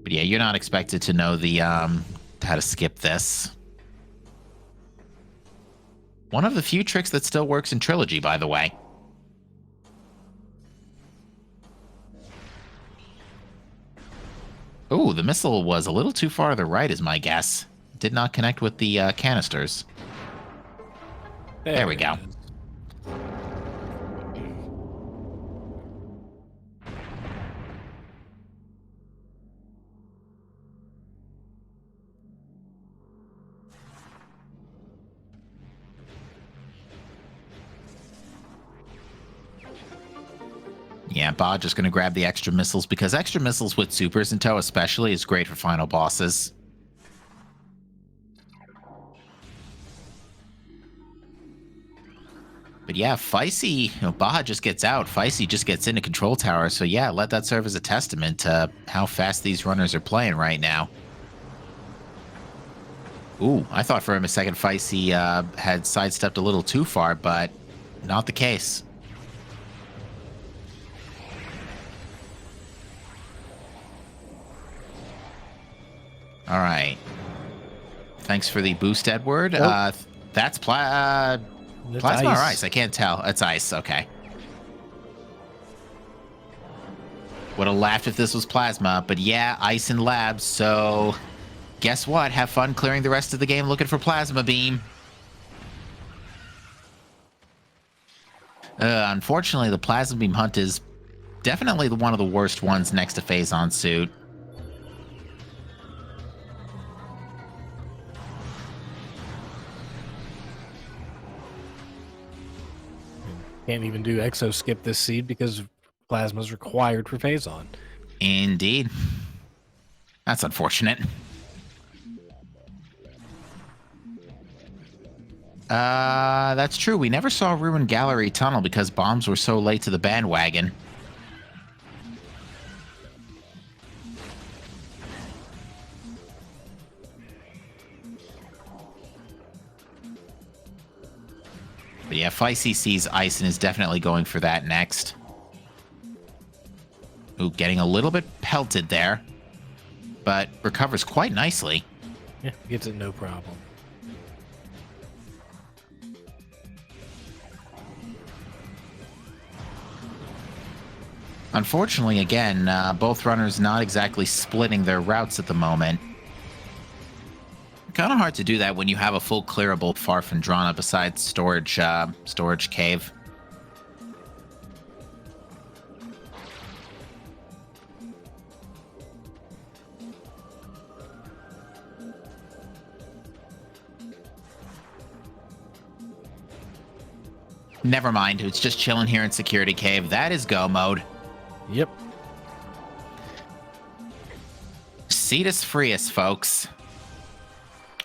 But yeah, you're not expected to know the how to skip this. One of the few tricks that still works in Trilogy, by the way. Ooh, the missile was a little too far to the right, is my guess. Did not connect with the canisters. There we go. Yeah, Ba just going to grab the extra missiles, because extra missiles with supers in tow especially is great for final bosses. But yeah, Vicey, Baja just gets out. Vicey just gets into Control Tower. So yeah, let that serve as a testament to how fast these runners are playing right now. Ooh, I thought for a second Vicey had sidestepped a little too far, but not the case. All right. Thanks for the boost, Edward. Nope. That's It's plasma or ice? I can't tell. It's ice. Okay. Would have laughed if this was plasma, but yeah, ice in labs. So guess what? Have fun clearing the rest of the game looking for plasma beam. Unfortunately, the plasma beam hunt is definitely one of the worst ones next to Phazon Suit. Can't even do exo skip this seed because plasma's required for Phazon. Indeed. That's unfortunate. That's true. We never saw Ruined Gallery Tunnel because bombs were so late to the bandwagon. But yeah, Feisty sees ice and is definitely going for that next. Ooh, getting a little bit pelted there, but recovers quite nicely. Yeah, gets it no problem. Unfortunately, again, both runners not exactly splitting their routes at the moment. Kind of hard to do that when you have a full clearable Farfandrana besides storage cave. Never mind, it's just chilling here in security cave. That is go mode. Yep. Cetus Frius, folks.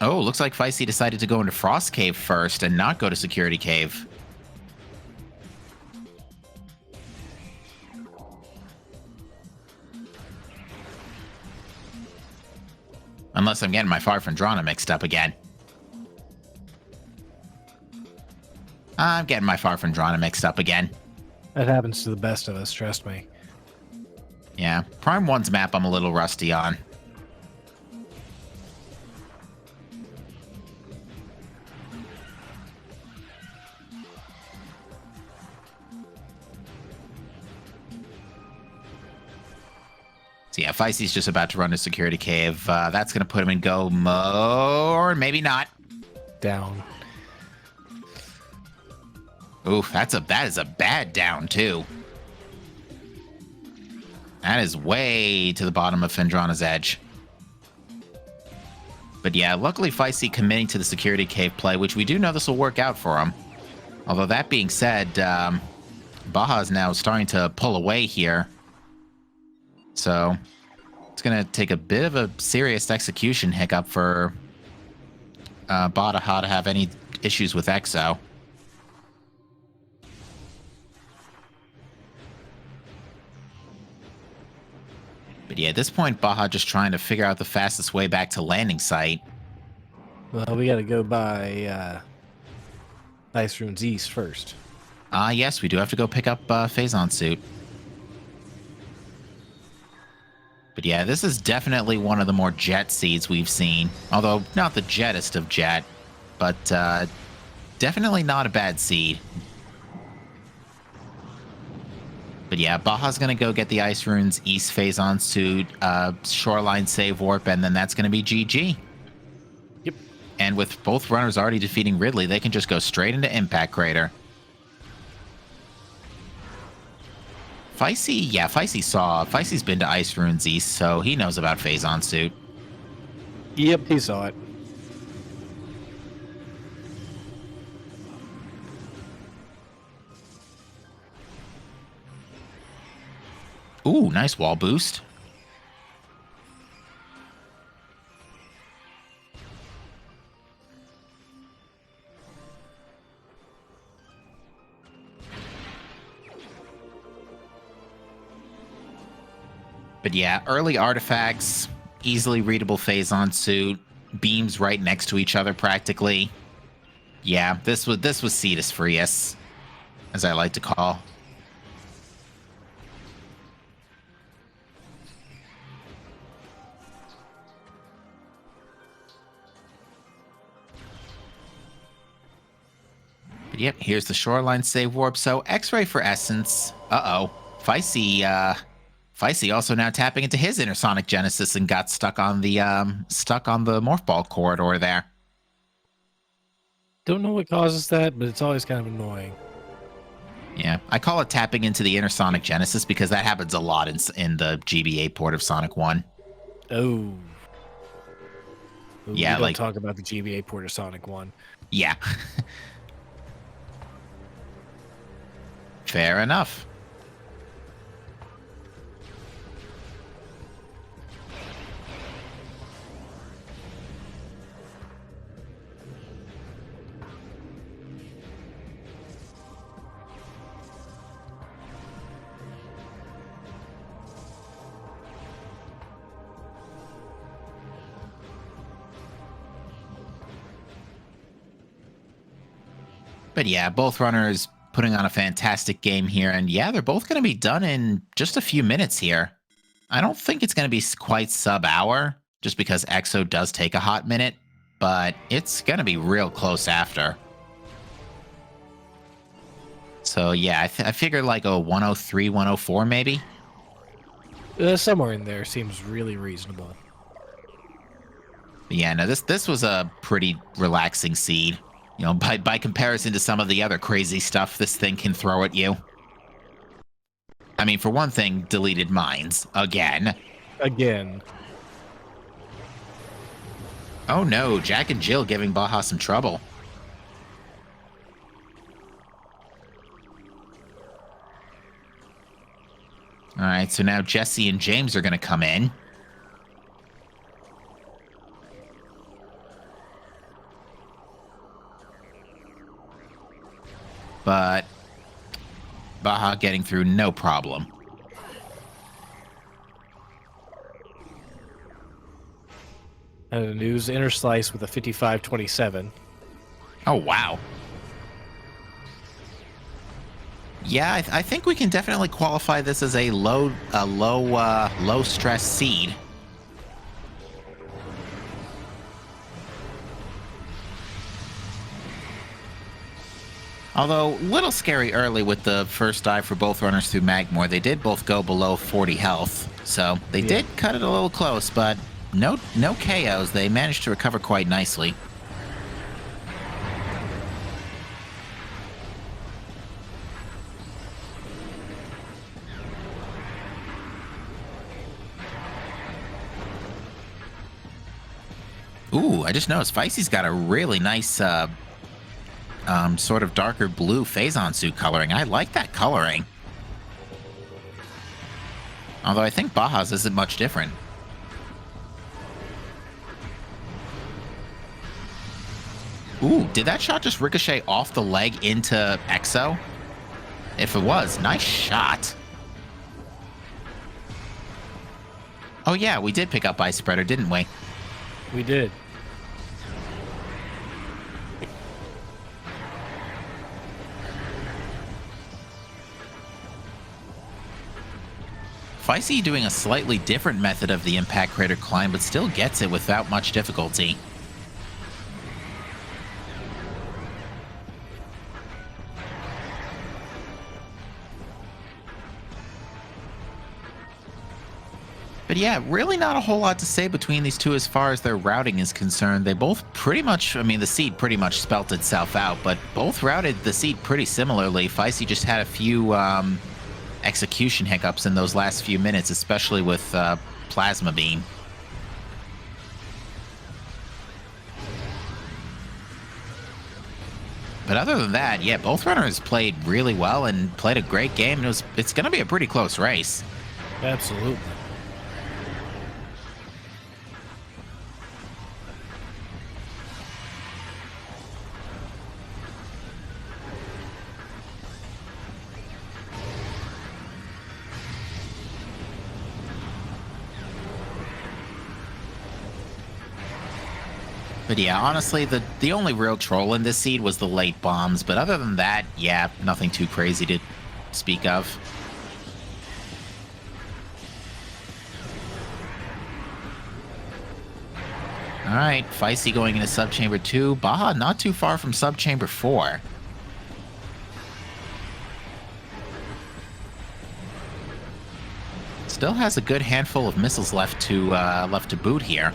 Oh, looks like Feisty decided to go into Frost Cave first and not go to Security Cave. Unless I'm getting my Farfandrana mixed up again. I'm getting my Farfandrana mixed up again. That happens to the best of us, trust me. Yeah, Prime 1's map I'm a little rusty on. So yeah, Feisty's just about to run to Security Cave. That's going to put him in go mode, or maybe not. Down. Oof, that is a bad down, too. That is way to the bottom of Fendrana's edge. But yeah, luckily Feisty committing to the Security Cave play, which we do know this will work out for him. Although that being said, Baja is now starting to pull away here. So it's going to take a bit of a serious execution hiccup for Baja to have any issues with Exo. But yeah, at this point, Baja just trying to figure out the fastest way back to landing site. Well, we got to go by Ice Ruins East first. Yes, we do have to go pick up Phazon Suit. But yeah, this is definitely one of the more jet seeds we've seen. Although, not the jettest of jet, but definitely not a bad seed. But yeah, Baja's going to go get the Ice Runes East Phazon Suit, Shoreline Save Warp, and then that's going to be GG. Yep. And with both runners already defeating Ridley, they can just go straight into Impact Crater. Feisty's been to Ice Runes East, so he knows about Phazon Suit. Yep, he saw it. Ooh, nice wall boost. But yeah, early artifacts, easily readable Phazon Suit, beams right next to each other practically. Yeah, this was Cetus Frius, as I like to call. But yep, here's the shoreline save warp. So X-ray for essence. Uh-oh. Feisty also now tapping into his inner sonic genesis and got stuck on the morph ball corridor there. Don't know what causes that, but it's always kind of annoying. Yeah, I call it tapping into the inner sonic genesis because that happens a lot in the GBA port of Sonic 1. Oh. Ooh, Yeah, we don't like talk about the GBA port of Sonic 1. Yeah. Fair enough. But yeah, both runners putting on a fantastic game here. And yeah, they're both going to be done in just a few minutes here. I don't think it's going to be quite sub-hour, just because EXO does take a hot minute. But it's going to be real close after. So yeah, I figured like a 103, 104 maybe. Somewhere in there seems really reasonable. But yeah, no, this was a pretty relaxing seed. You know, by comparison to some of the other crazy stuff this thing can throw at you. I mean, for one thing, deleted mines. Again. Oh no, Jack and Jill giving Baja some trouble. Alright, so now Jesse and James are going to come in. But Baja getting through no problem. And news inner slice with a 55-27. Oh, wow. Yeah, I think we can definitely qualify this as a low stress seed. Although, little scary early with the first dive for both runners through Magmore. They did both go below 40 health, so they did cut it a little close, but no KOs. They managed to recover quite nicely. Ooh, I just noticed Feisty's got a really nice sort of darker blue Phazon suit coloring. I like that coloring. Although I think Baja's isn't much different. Ooh, did that shot just ricochet off the leg into EXO? If it was, nice shot. Oh yeah, we did pick up Ice Spreader, didn't we? We did. Feisty doing a slightly different method of the impact crater climb, but still gets it without much difficulty. But yeah, really not a whole lot to say between these two as far as their routing is concerned. They both pretty much, I mean, the seed pretty much spelt itself out, but both routed the seed pretty similarly. Feisty just had a few execution hiccups in those last few minutes, especially with Plasma Beam. But other than that, yeah, both runners played really well and played a great game. It's going to be a pretty close race. Absolutely. But yeah, honestly, the only real troll in this seed was the late bombs. But other than that, yeah, nothing too crazy to speak of. All right, Feisty going into Subchamber 2. Baja not too far from Subchamber 4. Still has a good handful of missiles left to boot here.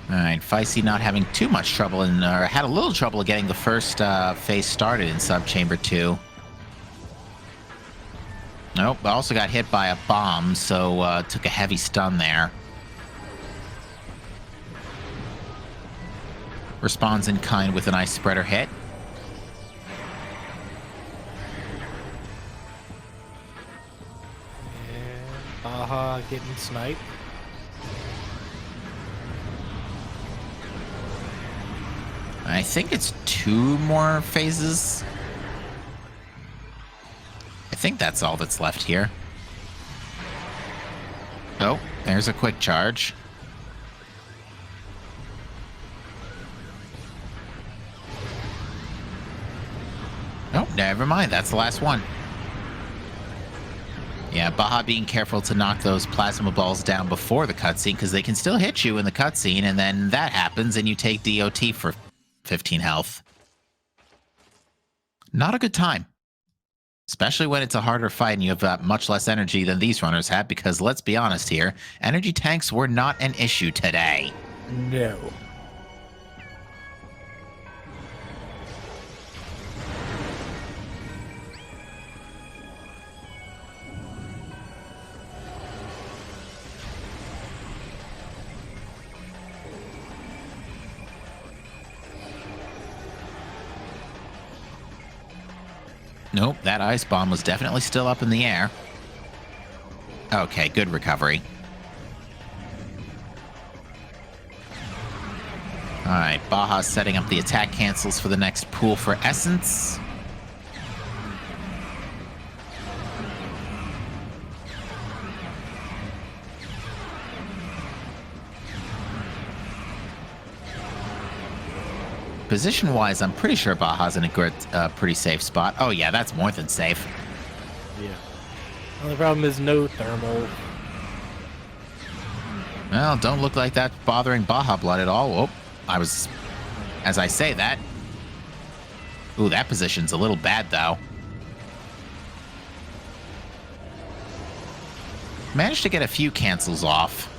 Alright, Feisty not having too much trouble or had a little trouble getting the first phase started in Sub-Chamber 2. Nope, also got hit by a bomb, so took a heavy stun there. Responds in kind with an Ice Spreader hit. And Baja getting sniped. I think it's 2 more phases. I think that's all that's left here. Oh, there's a quick charge. Oh, never mind. That's the last one. Yeah, Baja being careful to knock those plasma balls down before the cutscene, because they can still hit you in the cutscene, and then that happens, and you take DOT for 15 health. Not a good time. Especially when it's a harder fight and you have much less energy than these runners had, because let's be honest here, energy tanks were not an issue today. No. Nope, that ice bomb was definitely still up in the air. Okay, good recovery. Alright, Baja's setting up the attack cancels for the next pool for Essence. Position-wise, I'm pretty sure Baja's in a good, pretty safe spot. Oh yeah, that's more than safe. Yeah. Only problem is no thermal. Well, don't look like that's bothering Baja Blood at all. Oh, as I say that. Ooh, that position's a little bad, though. Managed to get a few cancels off.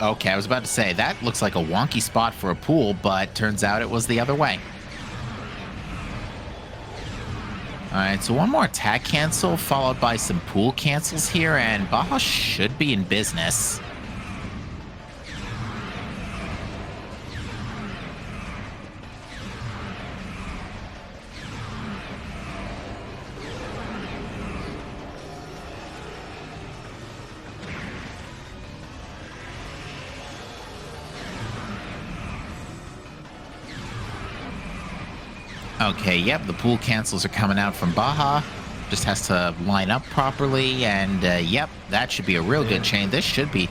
Okay, I was about to say, that looks like a wonky spot for a pool, but turns out it was the other way. Alright, so one more attack cancel, followed by some pool cancels here, and Baja should be in business. Okay, yep, the pool cancels are coming out from Baja. Just has to line up properly, and yep, that should be a real good chain. This should be...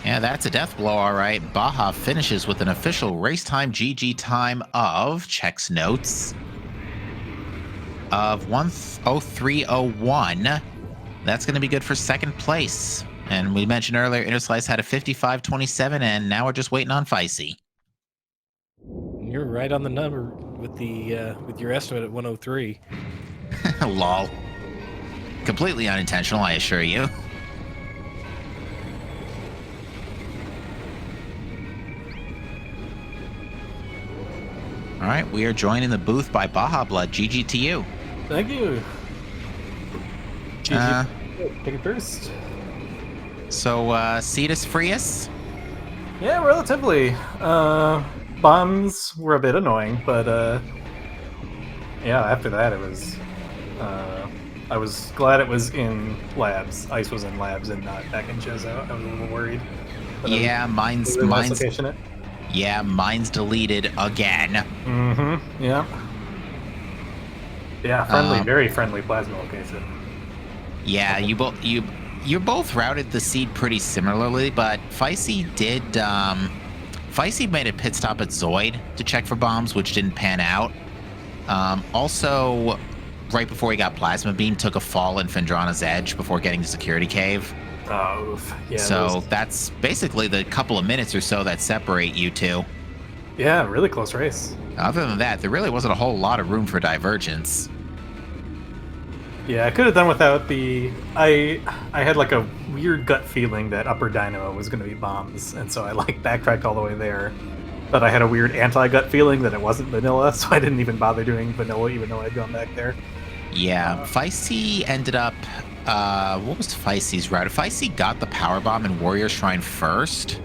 Yeah, that's a death blow, all right. Baja finishes with an official race time GG time of, checks notes, of 1:03:01. That's going to be good for second place. And we mentioned earlier, Interslice had a 55:27, and now we're just waiting on Feisty. You're right on the number with the with your estimate at 103. Lol. Completely unintentional, I assure you. All right, we are joined in the booth by Baja Blood. GG to you. Thank you. GG. Take it first. So, Cetus Frius? Yeah, relatively. Bombs were a bit annoying, but yeah, after that it was. I was glad it was in labs. Ice was in labs and not back in Chozo. I was a little worried. But Yeah, mine's location it. yeah, mine's deleted again. Mm-hmm. Yeah. Yeah, friendly, Um, very friendly plasma location. Yeah, you both routed the seed pretty similarly, but Feisty did Feisty made a pit stop at Zoid to check for bombs, which didn't pan out. Also, right before he got plasma beam, took a fall in Fendrana's Edge before getting to Security Cave. Oh, oof. Yeah. So that's basically the couple of minutes or so that separate you two. Yeah, really close race. Other than that, there really wasn't a whole lot of room for divergence. Yeah, I could have done without the. I had like a weird gut feeling that Upper Dynamo was going to be bombs, and so I like backtracked all the way there. But I had a weird anti-gut feeling that it wasn't vanilla, so I didn't even bother doing vanilla, even though I'd gone back there. Yeah, Feisty ended up. What was Feisty's route? Feisty got the power bomb in Warrior Shrine first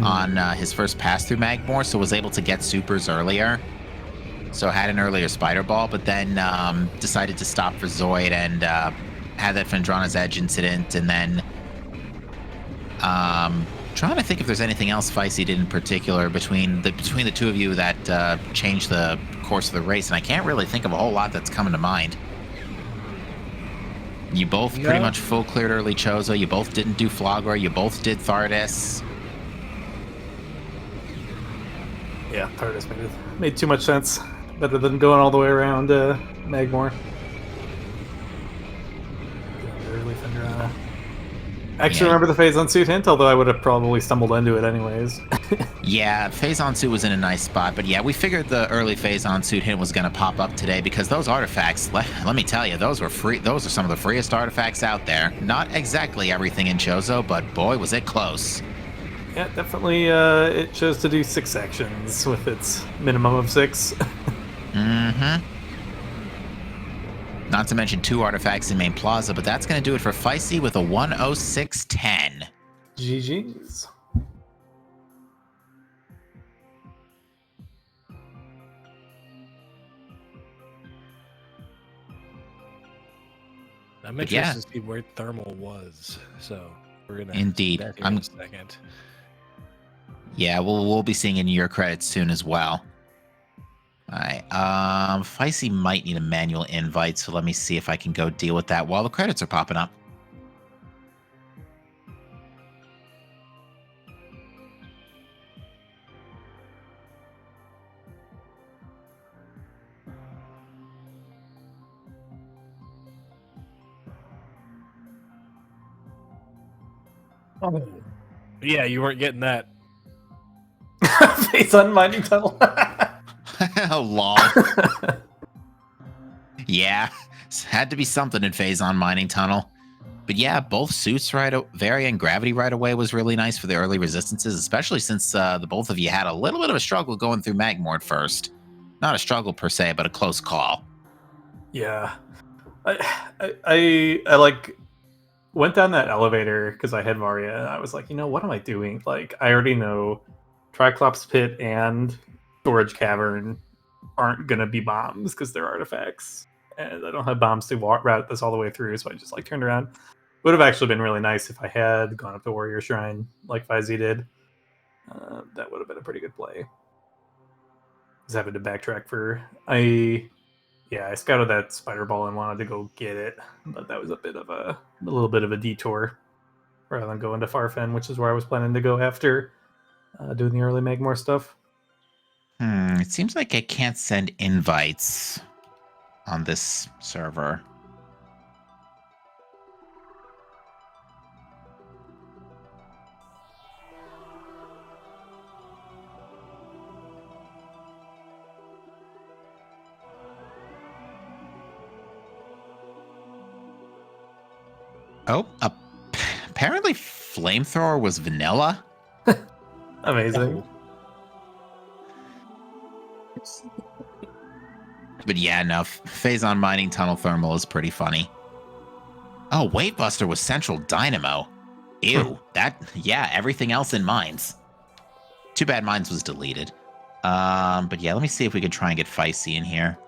on his first pass through Magmore, so was able to get supers earlier. So had an earlier Spider Ball, but then decided to stop for Zoid and had that Fendrana's Edge incident, and then trying to think if there's anything else Feisty did in particular between the two of you that changed the course of the race, and I can't really think of a whole lot that's coming to mind. You both pretty much full cleared early Chozo. You both didn't do Flogra. You both did Thardis. Yeah, Thardis made too much sense. Better than going all the way around Magmore. Early Fendrana. I actually remember the phase on suit hint, although I would have probably stumbled into it anyways. Yeah, phase on suit was in a nice spot, but yeah, we figured the early phase on suit hint was going to pop up today because those artifacts, let me tell you, those were free. Those are some of the freest artifacts out there. Not exactly everything in Chozo, but boy, was it close. Yeah, definitely. It chose to do 6 sections with its minimum of 6. Mm-hmm. Not to mention 2 artifacts in Main Plaza, but that's going to do it for Feisty with a 106.10. GG's. I'm interested to see where Thermal was, so we're gonna indeed. in a second. Yeah, we'll be seeing in your credits soon as well. All right. Feisty might need a manual invite, so let me see if I can go deal with that while the credits are popping up. Oh. Yeah, you weren't getting that. Face on mining tunnel. Lol. Yeah, had to be something in phase on mining tunnel. But yeah, both suits Vari and Gravity right away was really nice for the early resistances, especially since the both of you had a little bit of a struggle going through Magmore at first. Not a struggle per se, but a close call. Yeah, I like went down that elevator because I had Varia, and I was like, what am I doing? Like, I already know Triclops Pit and Storage Cavern aren't gonna be bombs because they're artifacts, and I don't have bombs to route this all the way through. So I just turned around. Would have actually been really nice if I had gone up to Warrior Shrine like Faizy did. That would have been a pretty good play. Just having to backtrack for I scouted that Spider Ball and wanted to go get it, but that was a little bit of a detour rather than going to Farfen, which is where I was planning to go after doing the early Magmore stuff. It seems like I can't send invites on this server. Oh, apparently Flamethrower was vanilla. Amazing. But yeah, no, phase on mining tunnel thermal is pretty funny. Oh, Wavebuster was Central Dynamo. Ew, everything else in Mines. Too bad Mines was deleted. But yeah, let me see if we can try and get Feisty in here.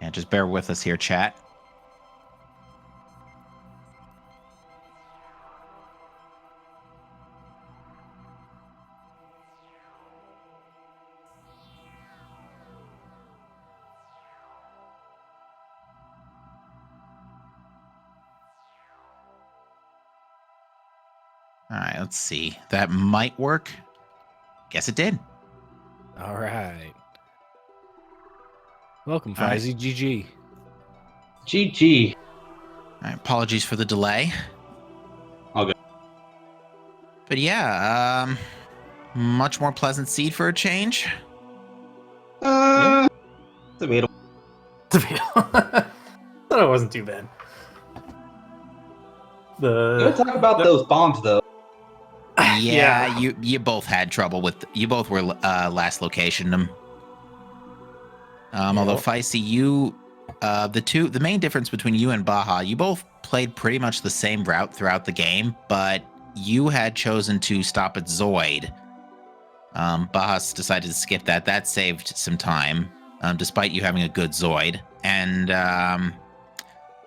Yeah, just bear with us here, chat. All right, let's see. That might work. Guess it did. All right. Welcome, All right. Fizzy. GG. GG. All right, apologies for the delay. All good. But yeah, much more pleasant seed for a change. Debatable. Thought it wasn't too bad. Let's talk about those bombs, though. Yeah, you both had trouble with. You both were last location them. Although Feisty, the main difference between you and Baja, you both played pretty much the same route throughout the game, but you had chosen to stop at Zoid. Baja's decided to skip that. That saved some time, despite you having a good Zoid. And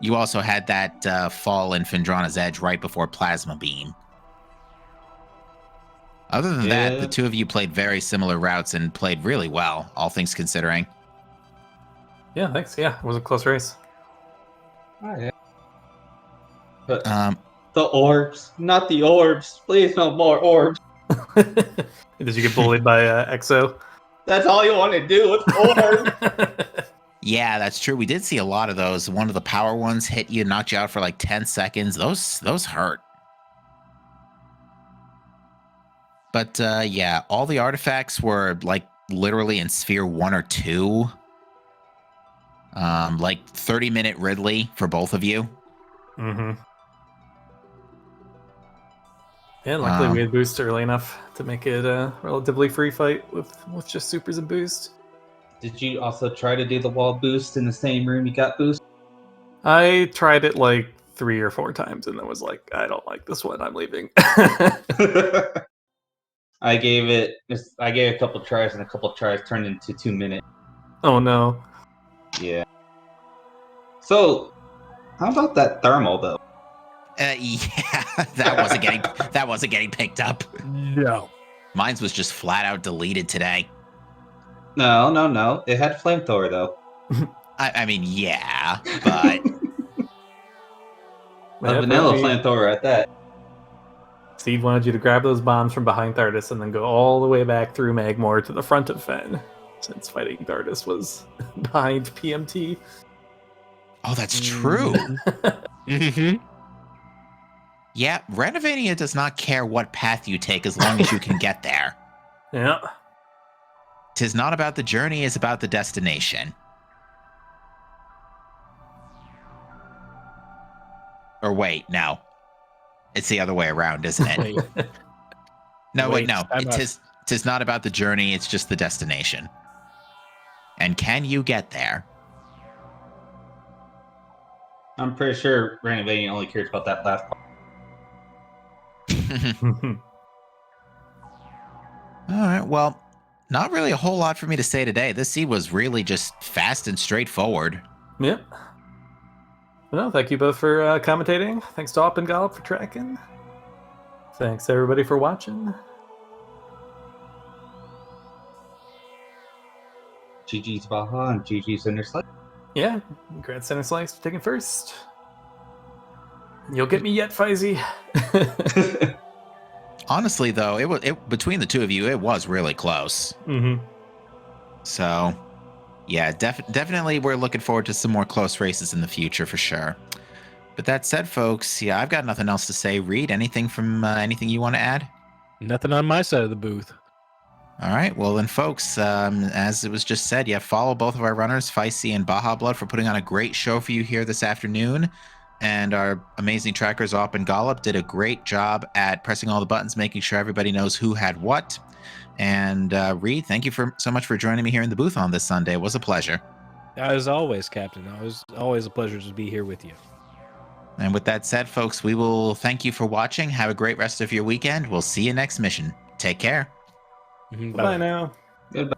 you also had that fall in Findrana's Edge right before Plasma Beam. Other than that, the two of you played very similar routes and played really well, all things considering. Yeah, thanks. Yeah, it was a close race. Alright. But the orbs, not the orbs. Please, no more orbs. Did you get bullied by EXO? That's all you want to do with orbs. Yeah, that's true. We did see a lot of those. One of the power ones hit you, knocked you out for like 10 seconds. Those hurt. But yeah, all the artifacts were like literally in sphere 1 or 2. Like 30-minute Ridley for both of you. Mm-hmm. Yeah, luckily we had boost early enough to make it a relatively free fight with just supers and boost. Did you also try to do the wall boost in the same room you got boost? I tried it like 3 or 4 times and then was like, I don't like this one. I'm leaving. I gave it a couple tries, and a couple tries turned into 2 minutes. Oh no. Yeah. So, how about that thermal though? Yeah, that wasn't getting picked up. No. Mine's was just flat out deleted today. No. It had flamethrower though. I mean, yeah, but A vanilla flamethrower at that. Steve wanted you to grab those bombs from behind Thardis and then go all the way back through Magmor to the front of Fen, since fighting Thardis was behind PMT. oh, that's true. Mm-hmm. Yeah, Renovania does not care what path you take as long as you can get there. Yeah. 'Tis not about the journey, it's about the destination. Or wait, no. It's the other way around, isn't it? Wait. No, Wait, no. time out. Tis not about the journey, it's just the destination. And can you get there? I'm pretty sure Randomizer only cares about that last part. All right, well, not really a whole lot for me to say today. This seed was really just fast and straightforward. Yep. Well, thank you both for commentating. Thanks to Op and Gollop for tracking. Thanks everybody for watching. GG's Baja and GG's Center Slice. Yeah, Grand Center Slice for taking first. You'll get me yet, Fizzy. Honestly, though, it between the two of you, it was really close. Mm-hmm. So, yeah, definitely we're looking forward to some more close races in the future for sure. But that said, folks, yeah, I've got nothing else to say. Reed, anything from anything you want to add? Nothing on my side of the booth. All right, well then, folks, as it was just said, yeah, follow both of our runners, Feisty and Baja Blood, for putting on a great show for you here this afternoon. And our amazing trackers, Op and Gollop, did a great job at pressing all the buttons, making sure everybody knows who had what. And Reed, thank you so much for joining me here in the booth on this Sunday. It was a pleasure. As always, Captain. It was always a pleasure to be here with you. And with that said, folks, we will thank you for watching. Have a great rest of your weekend. We'll see you next mission. Take care. Mhm, Bye now. Goodbye.